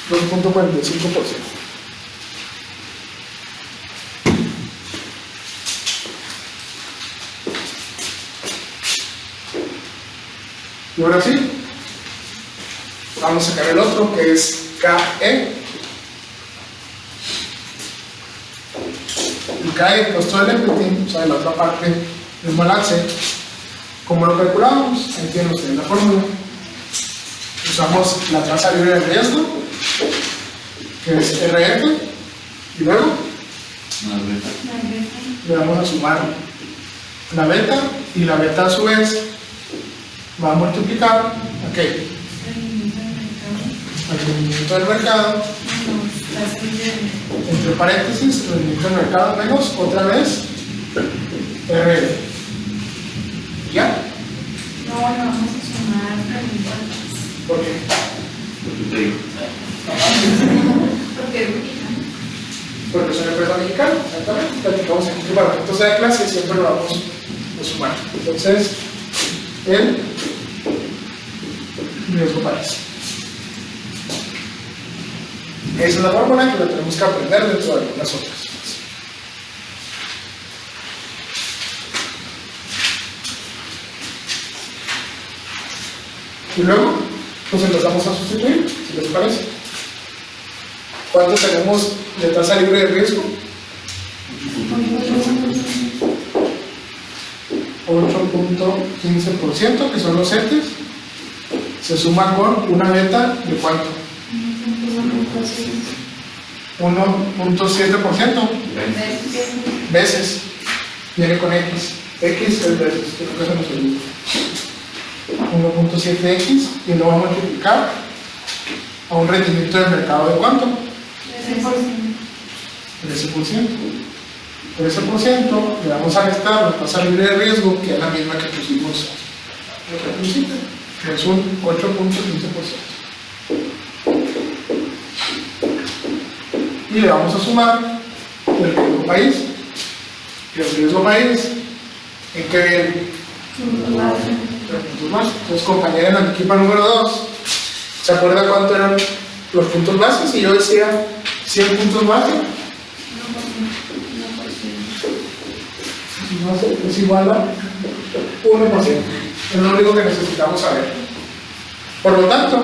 S1: $2.45%. Y ahora sí, vamos a sacar el otro que es KE. y cae el costo del equity, o sea, la otra parte del balance. ¿Cómo lo calculamos? Ahí tienen ustedes la fórmula. Usamos la tasa libre de riesgo, que es RF, y luego le vamos a sumar la beta, y la beta a su vez va a multiplicar, ok, el rendimiento del mercado, entre paréntesis, rendimiento del mercado menos, otra vez, RF. ¿Ya?
S3: No, no vamos a sumar rendimiento.
S1: ¿Por qué? Porque es una empresa mexicana, exactamente. Platicamos aquí que para efectos de la clase siempre lo vamos a sumar. Entonces, el riesgo país. Esa es la fórmula que la tenemos que aprender dentro de algunas otras. Y luego, pues empezamos a sustituir, si les parece. ¿Cuánto tenemos de tasa libre de riesgo? 8.15%, que son los CETES. Se suma con una beta de ¿cuánto? 1.7% veces. Viene con X. X es veces, creo que se nos olvida. 1.7x y lo vamos a multiplicar a un rendimiento del mercado de ¿cuánto? 13%. 13% le vamos a restar la tasa libre de riesgo, que es la misma que pusimos al principio, que es un 8.15%. Y le vamos a sumar el riesgo país. Y el riesgo país, ¿en qué viene? Puntos más. Entonces, compañera en la equipa número 2, ¿se acuerda cuánto eran los puntos bases? Y yo decía 100 puntos base. Es igual a 1%. Es lo único que necesitamos saber. Por lo tanto,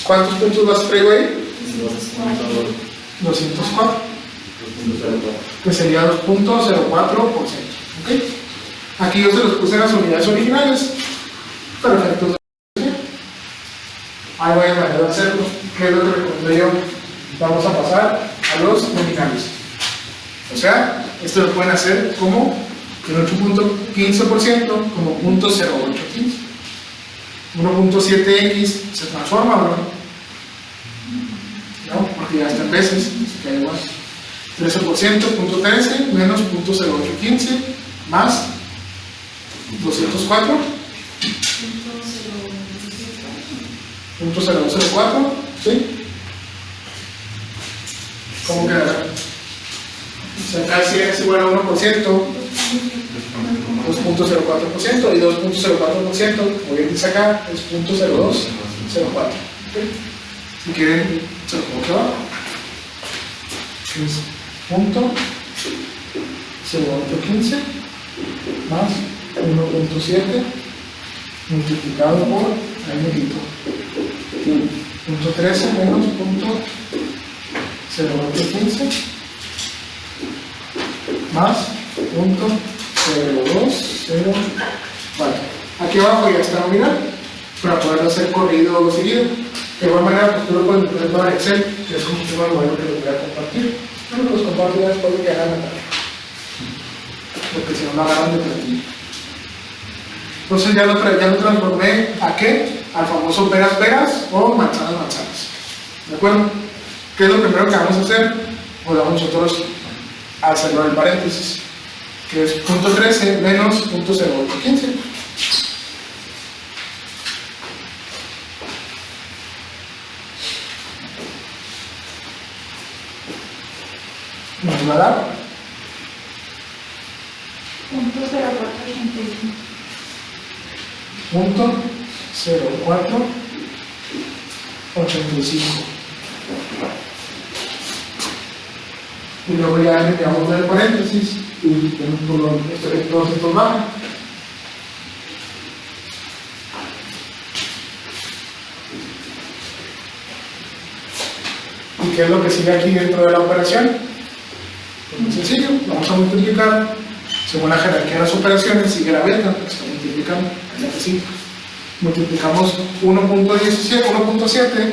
S1: ¿cuántos puntos base traigo ahí? 204. Que sería 2.04%. ¿Ok? Aquí yo se los puse en las unidades originales. Perfecto. Ahí voy a manera de hacerlo. ¿Qué es lo que recomiendo yo? Vamos a pasar a los nominales. O sea, esto lo pueden hacer como el 8.15% como 0.0815. 1.7x se transforma, ¿no? ¿No? Porque ya está en veces, así que hay igual. 13%, 0.13 menos 0.0815 más 204. 0.004, ¿sí? ¿Cómo quedará? Si acá si es igual a 1%, 2.04% y 2.04%, como bien dice acá, es 0.0204. ¿Sí? Si quieren, se lo pongo aquí abajo. Es 0.0815 más 1.7 multiplicado por, ahí me quito, 0.13 menos 0.0815 más 0.0204. Vale, aquí abajo ya está nominal para poderlo hacer corrido o seguido. De igual manera, pues tú lo puedes meter todo en Excel, que es un tema nuevo que les voy a compartir. Yo los comparto ya después de que hagan la tarea, porque si no la agarran de plantilla. Entonces ya lo transformé ¿a qué? Al famoso peras peras o manzanas manzanas. ¿De acuerdo? ¿Qué es lo primero que vamos a hacer? Pues vamos nosotros a hacerlo en paréntesis, que es 0.13 menos 0.0815. Nos va a dar 0.0485. Y luego ya le damos el paréntesis y tenemos todos estos bajan. ¿Y qué es lo que sigue aquí dentro de la operación? Es muy sencillo, vamos a multiplicar según la jerarquía de las operaciones, sigue la venta, pues está multiplicando, es lo que sigue. Multiplicamos 1.7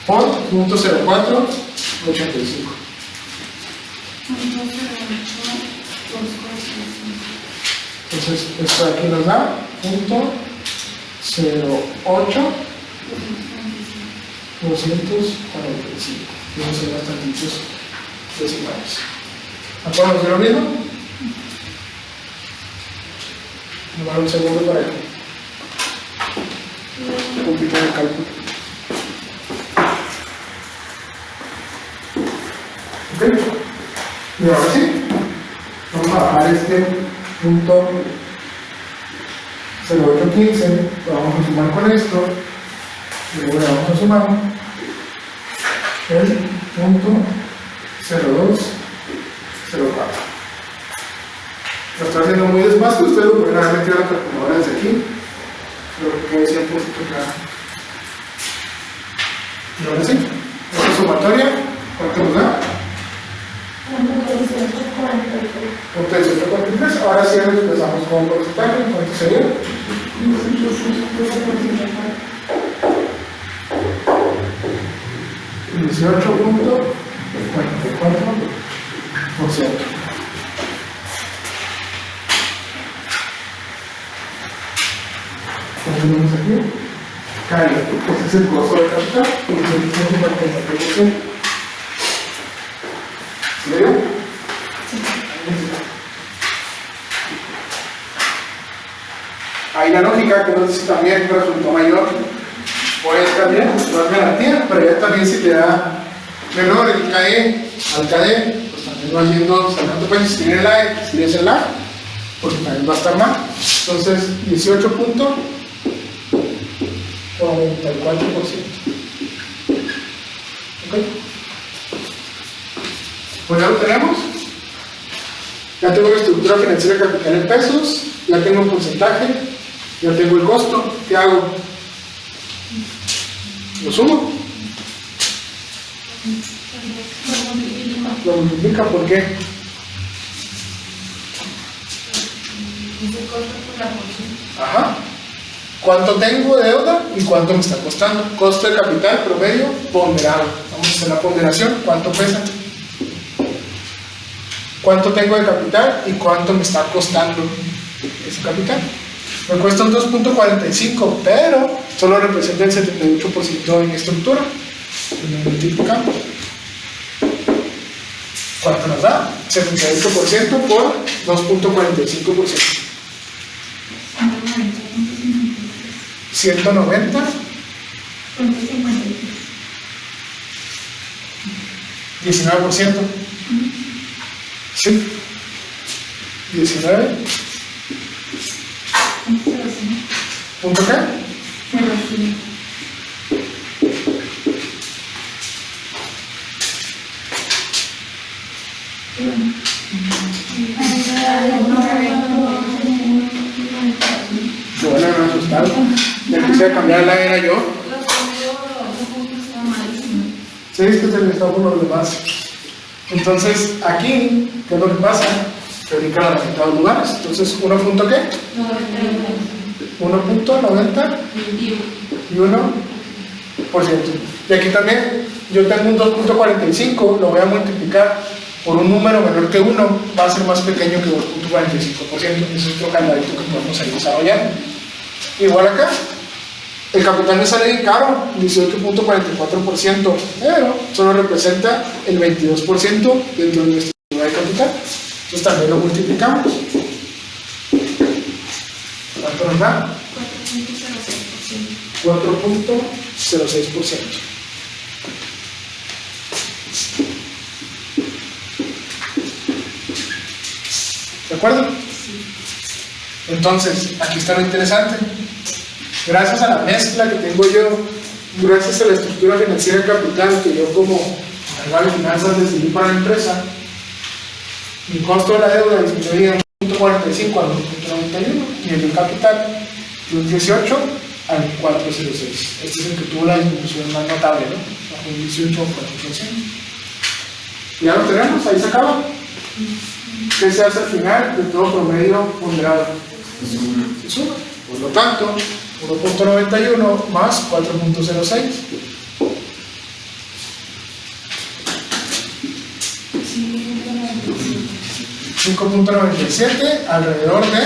S1: por 0.0485. Entonces, esto de aquí nos da 0.08.245. Vamos a ver bastantitos decimales. ¿Acuerdan de lo mismo? Me va a dar un segundo para que complicar el cálculo. ¿Ok? Y ahora sí, vamos a bajar este punto 0.815, lo vamos a sumar con esto, y luego le vamos a sumar el punto 0.204. Lo estoy haciendo muy despacio, ustedes lo pueden haber metido a la calculadora desde aquí, pero que quede 100% claro. Y ahora sí, esta sumatoria, ¿cuánto nos da? 1.1843. Ahora sí empezamos con un porcentaje, ¿cuánto sería? 18.44%. Tenemos aquí, cae, pues es el costo de capital, 18.44%. ¿Se dio? Ahí la lógica que nos dice también que resultó mayor, puede estar bien, no es garantía, pero ya también si te da menor el KE al KD, pues también va yendo, o sea, no te puedes inscribir en la E, si es en la, porque también va a estar mal. Entonces, 18.44%. ¿Ok? Pues ya lo tenemos. Ya tengo la estructura financiera capital en pesos, ya tengo el porcentaje, ya tengo el costo. ¿Qué hago? Lo sumo. Lo multiplica, ¿por qué? Ajá. ¿Cuánto tengo de deuda y cuánto me está costando? Costo de capital promedio ponderado. Vamos a hacer la ponderación. ¿Cuánto pesa? ¿Cuánto tengo de capital y cuánto me está costando ese capital? Me cuesta un 2.45, pero solo representa el 78% en estructura. Lo multiplicamos. ¿Cuánto nos da? 78% por 2.45%. 190. 19%. Sí. 19. ¿Punto qué? Se van a asustar. Le quise cambiar la era yo. Sí, es que se le está por los demás. Entonces, aquí, ¿qué es lo que pasa? Que brinca la mitad de los lugares. Entonces, ¿1 punto qué? 1.90. Y aquí también, yo tengo un 2.45, lo voy a multiplicar por un número menor que 1, va a ser más pequeño que 2.45%. Ese es otro candadito que podemos ahí desarrollar. Igual acá, el capital me sale bien caro, 18.44%, pero solo representa el 22% dentro de nuestra estructura de capital. Entonces también lo multiplicamos. ¿Cuánto nos da? 4.06%. ¿De acuerdo? Entonces, aquí está lo interesante. Gracias a la mezcla que tengo yo, gracias a la estructura financiera capital que yo como encargado de finanzas decidí para la empresa, mi costo de la deuda disminuye de 1.45 al 1.91 y el capital de un 18 al 4.06. Este es el que tuvo la disminución más notable, ¿no? Bajo un 18 o 4%. Ya lo tenemos, ahí se acaba. ¿Qué se hace al final de todo promedio ponderado? Se suma. Por lo tanto, 1.91 más 4.06. 5.97, alrededor de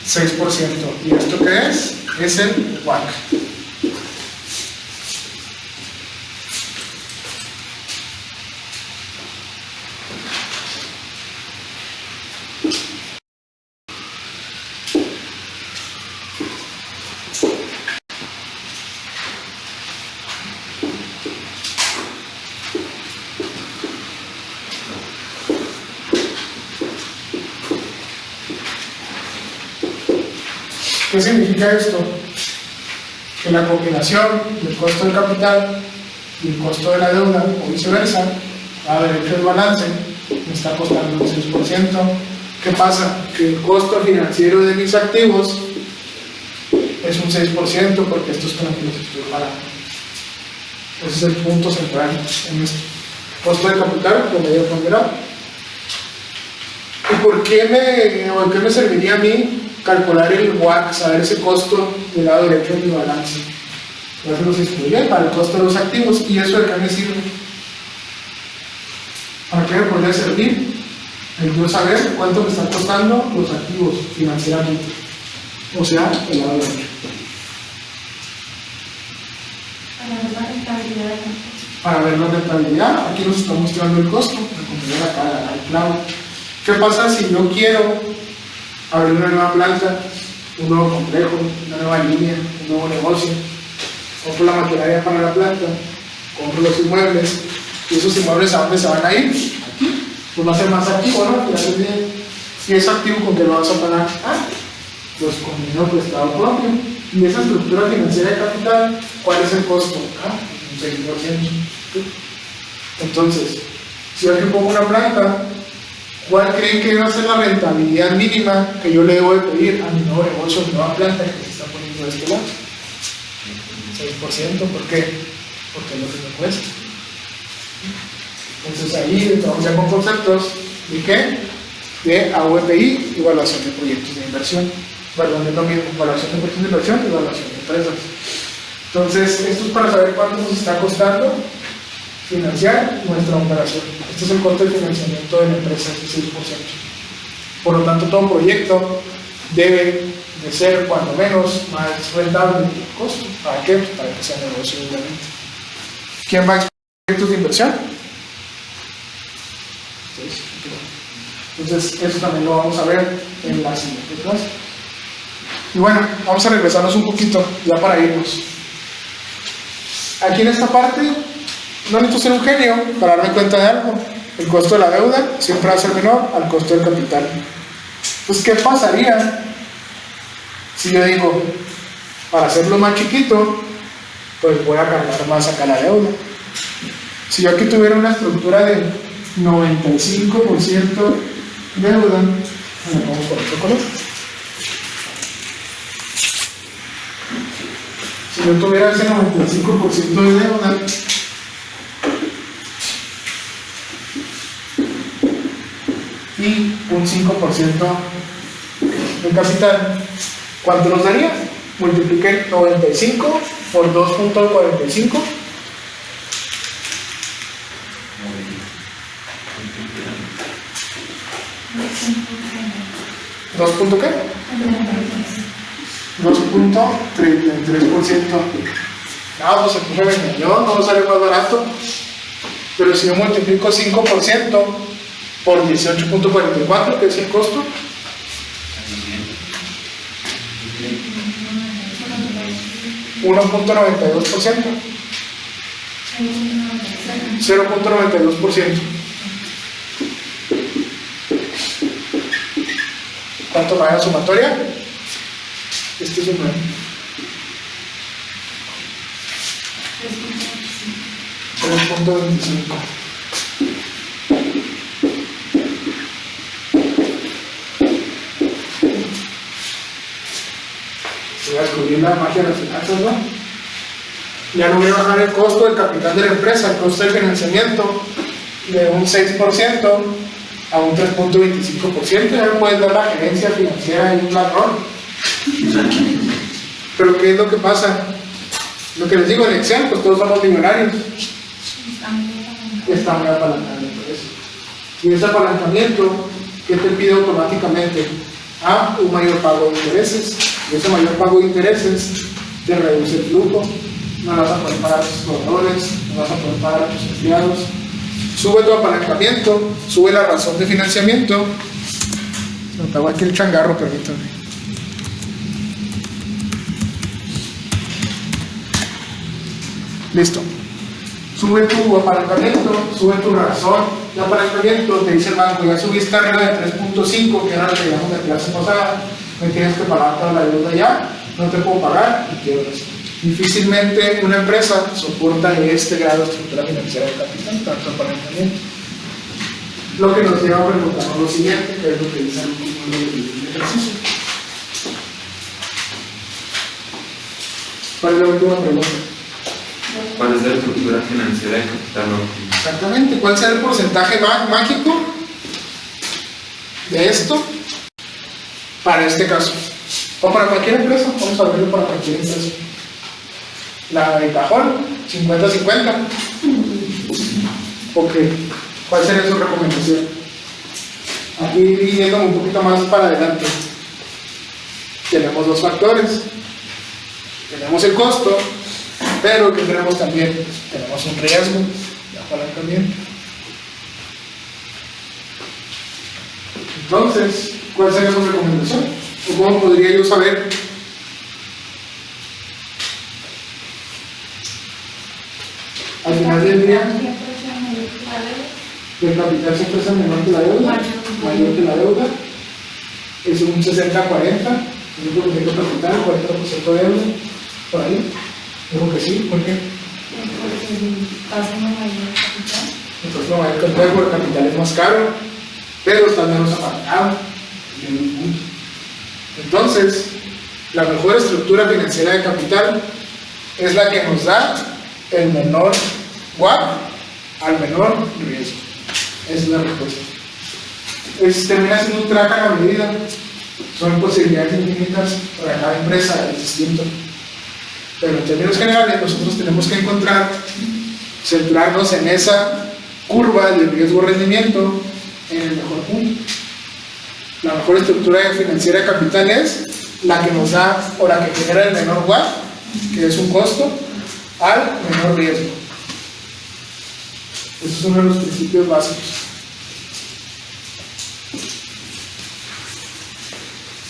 S1: 6%. ¿Y esto qué es? Es el WACC. ¿Qué significa esto? Que la combinación del costo del capital y el costo de la deuda, o viceversa, va a haber hecho el balance, me está costando un 6%. ¿Qué pasa? Que el costo financiero de mis activos es un 6% porque estos con los que los estoy pagando. Ese es el punto central en esto. Costo de capital promedio ponderado. ¿Y por qué me serviría a mí calcular el WACC, saber ese costo del lado derecho de mi balance? Ya se los estudié para el costo de los activos. ¿Y eso de qué me sirve? ¿Para qué me podría servir? El yo saber cuánto me están costando los activos financieramente, o sea, el lado derecho. Para ver la rentabilidad, aquí nos está mostrando el costo, la compañera acá, el clavo. ¿Qué pasa si yo quiero abrir una nueva planta, un nuevo complejo, una nueva línea, un nuevo negocio? Compro la maquinaria para la planta, compro los inmuebles, y esos inmuebles ¿a dónde se van a ir? Aquí. Pues va a ser más activo, ¿no? Si es activo, ¿con qué lo vas a pagar? Pues con dinero prestado propio. Y esa estructura financiera de capital, ¿cuál es el costo? Un 6%. Entonces, si yo aquí pongo una planta, ¿cuál creen que va a ser la rentabilidad mínima que yo le debo de pedir a mi nuevo negocio, a mi nueva planta que se está poniendo de este lado? 6%, ¿por qué? Porque es lo que me cuesta. Entonces ahí entramos ya con conceptos de qué? De AVPI y evaluación de proyectos de inversión. Perdón, es lo mismo, evaluación de proyectos de inversión y evaluación de empresas. Entonces, esto es para saber cuánto nos está costando financiar nuestra operación. Este es el costo de financiamiento de la empresa, es el 6%. Por lo tanto, todo proyecto debe de ser, cuando menos, más rentable que el costo. ¿Para qué? Pues para que sea negocio, obviamente. ¿Quién va a explicar proyectos de inversión? Entonces, eso también lo vamos a ver en la siguiente clase. Y bueno, vamos a regresarnos un poquito, ya para irnos. Aquí en esta parte, no necesito ser un genio para darme cuenta de algo. El costo de la deuda siempre va a ser menor al costo del capital. Pues, ¿qué pasaría si yo digo, para hacerlo más chiquito, pues voy a cargar más acá la deuda? Si yo aquí tuviera una estructura de 95% deuda, vamos por otro color. Si yo tuviera ese 95% de deuda, y un 5% de capital, ¿cuánto nos daría? Multipliquen 95 por 2.45. ¿2 punto qué? 2.33%. No, pues se puso regañón, no sale más barato. Pero si yo multiplico 5% por 18.44, que es el costo, $1.92%. 0.92%. ¿Cuánto me da la sumatoria? Este es un 9. 3.25. Voy a descubrir la magia de las finanzas, ¿no? Ya no voy a bajar el costo del capital de la empresa, el costo del financiamiento de un 6% a un 3.25%. Ya me puedes dar la gerencia financiera y un ladrón. Pero ¿qué es lo que pasa? Lo que les digo en Excel, pues todos somos millonarios. Está muy apalancado por eso. Y ese apalancamiento, ¿qué te pide automáticamente? Un mayor pago de intereses. Y ese mayor pago de intereses te reduce el flujo. No vas a poder pagar a tus proveedores, no vas a poder pagar a tus empleados. Sube tu apalancamiento, sube la razón de financiamiento. Me pegó aquí el changarro, permítame. Listo. Sube tu apalancamiento, sube tu razón de apalancamiento. Te dice el banco, ya subiste arriba de 3.5, que era lo que digamos de clase pasada. Me tienes que pagar toda la deuda ya, no te puedo pagar y quiebras. Difícilmente una empresa soporta este grado de estructura financiera de capital, tanto apalancamiento. Lo que nos lleva a preguntarnos lo siguiente, que es lo que dice el ejercicio. ¿Cuál es la última pregunta?
S7: ¿Cuál es la estructura financiera de capital óptimo?
S1: Exactamente, ¿cuál será el porcentaje mágico de esto para este caso? O para cualquier empresa, vamos a verlo para cualquier empresa. La de cajón, 50-50. Ok, ¿cuál sería su recomendación? Aquí yendo un poquito más para adelante. Tenemos dos factores. Tenemos el costo, pero que tenemos también, tenemos un riesgo de apalancamiento. Entonces, ¿cuál sería su recomendación? ¿O cómo podría yo saber? Al final del día, el capital siempre es menor que la deuda, mayor que la deuda, es un 60-40, el 1% capital, 40% de deuda, por ahí. Digo que sí, ¿por qué? Entonces, no, el capital es más caro, pero está menos apalancado. Entonces, la mejor estructura financiera de capital es la que nos da el menor WACC al menor riesgo. Esa es la respuesta. Termina siendo un track a la medida. Son posibilidades infinitas para cada empresa, es distinto. Pero en términos generales, nosotros tenemos que centrarnos en esa curva de riesgo-rendimiento en el mejor punto. La mejor estructura financiera de capital es la que nos da o la que genera el menor WACC, que es un costo, al menor riesgo. Ese es uno de los principios básicos.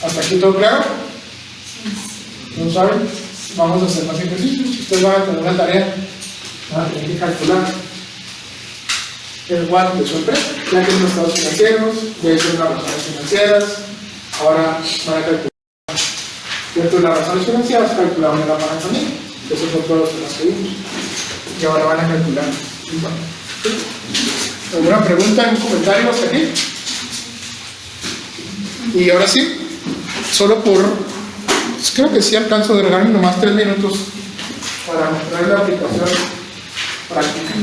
S1: ¿Hasta aquí todo claro? ¿No saben? Vamos a hacer más ejercicios. Ustedes van a tener una tarea. Van a tener que calcular el WACC de su empresa. Ya tienen los estados financieros, ya hicieron las razones financieras. Ahora van a calcular. Dentro de las razones financieras calcularon el apalancamiento. Esos son todos los temas que vimos. Y ahora van a calcular. ¿Alguna pregunta, algún comentario hasta aquí? Y ahora sí, solo creo que sí alcanzo de regalar nomás 3 minutos para mostrar la aplicación práctica.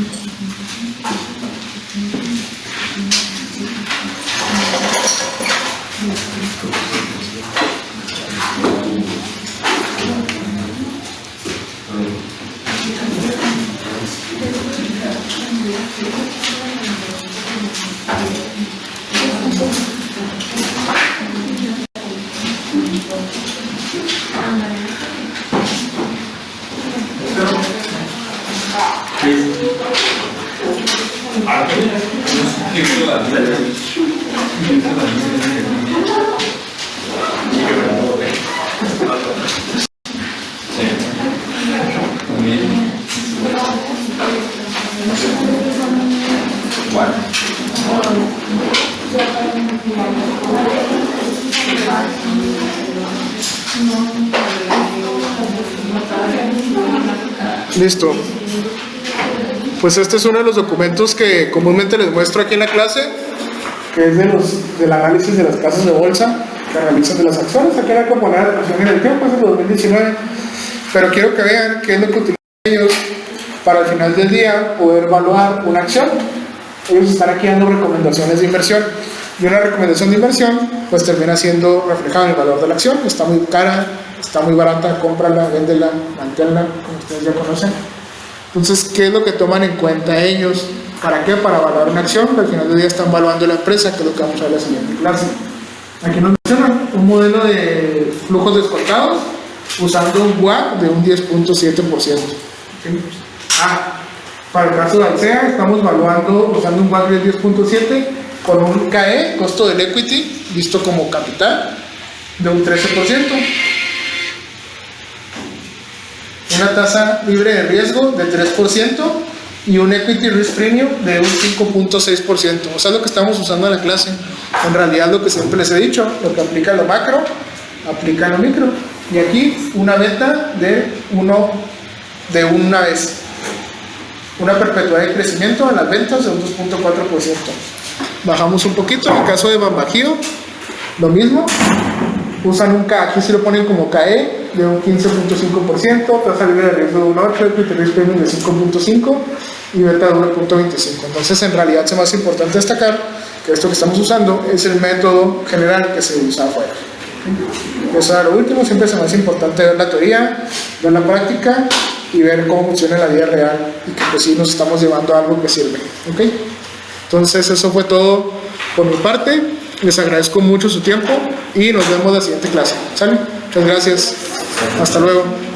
S1: Listo. Pues este es uno de los documentos que comúnmente les muestro aquí en la clase, que es del análisis de las casas de bolsa que realizan de las acciones. Aquí hay que poner la relación en el tiempo, es el 2019, pero quiero que vean qué es lo que utilizan ellos para al final del día poder evaluar una acción. Ellos están aquí dando recomendaciones de inversión, y una recomendación de inversión pues termina siendo reflejada en el valor de la acción. Está muy cara, está muy barata, cómprala, véndela, manténla, como ustedes ya conocen. Entonces, ¿qué es lo que toman en cuenta ellos? ¿Para qué? Para evaluar una acción, que al final del día están evaluando la empresa, que es lo que vamos a ver en la siguiente clase. Aquí nos mencionan un modelo de flujos descontados usando un WACC de un 10.7%. ¿Sí? Para el caso de Alsea estamos evaluando usando un WACC del 10.7 con un KE, costo del equity, visto como capital, de un 13%. Una tasa libre de riesgo de 3% y un equity risk premium de un 5.6%. O sea, lo que estamos usando en la clase. En realidad, lo que siempre les he dicho, lo que aplica en lo macro, aplica en lo micro. Y aquí, una beta de una vez. Una perpetuidad de crecimiento en las ventas de un 2.4%. Bajamos un poquito. En el caso de Bambajío, lo mismo. Usan un K, aquí se lo ponen como KE de un 15.5%, tasa libre de riesgo de un 8%, equity risk premium de 5.5% y beta de 1.25%. Entonces, en realidad es más importante destacar que esto que estamos usando es el método general que se usa afuera. Eso era lo último. Siempre es más importante ver la teoría, ver la práctica y ver cómo funciona en la vida real, y que pues sí nos estamos llevando a algo que sirve. ¿Okay? Entonces, eso fue todo por mi parte. Les agradezco mucho su tiempo y nos vemos en la siguiente clase. ¿Sale? Muchas gracias. Hasta luego.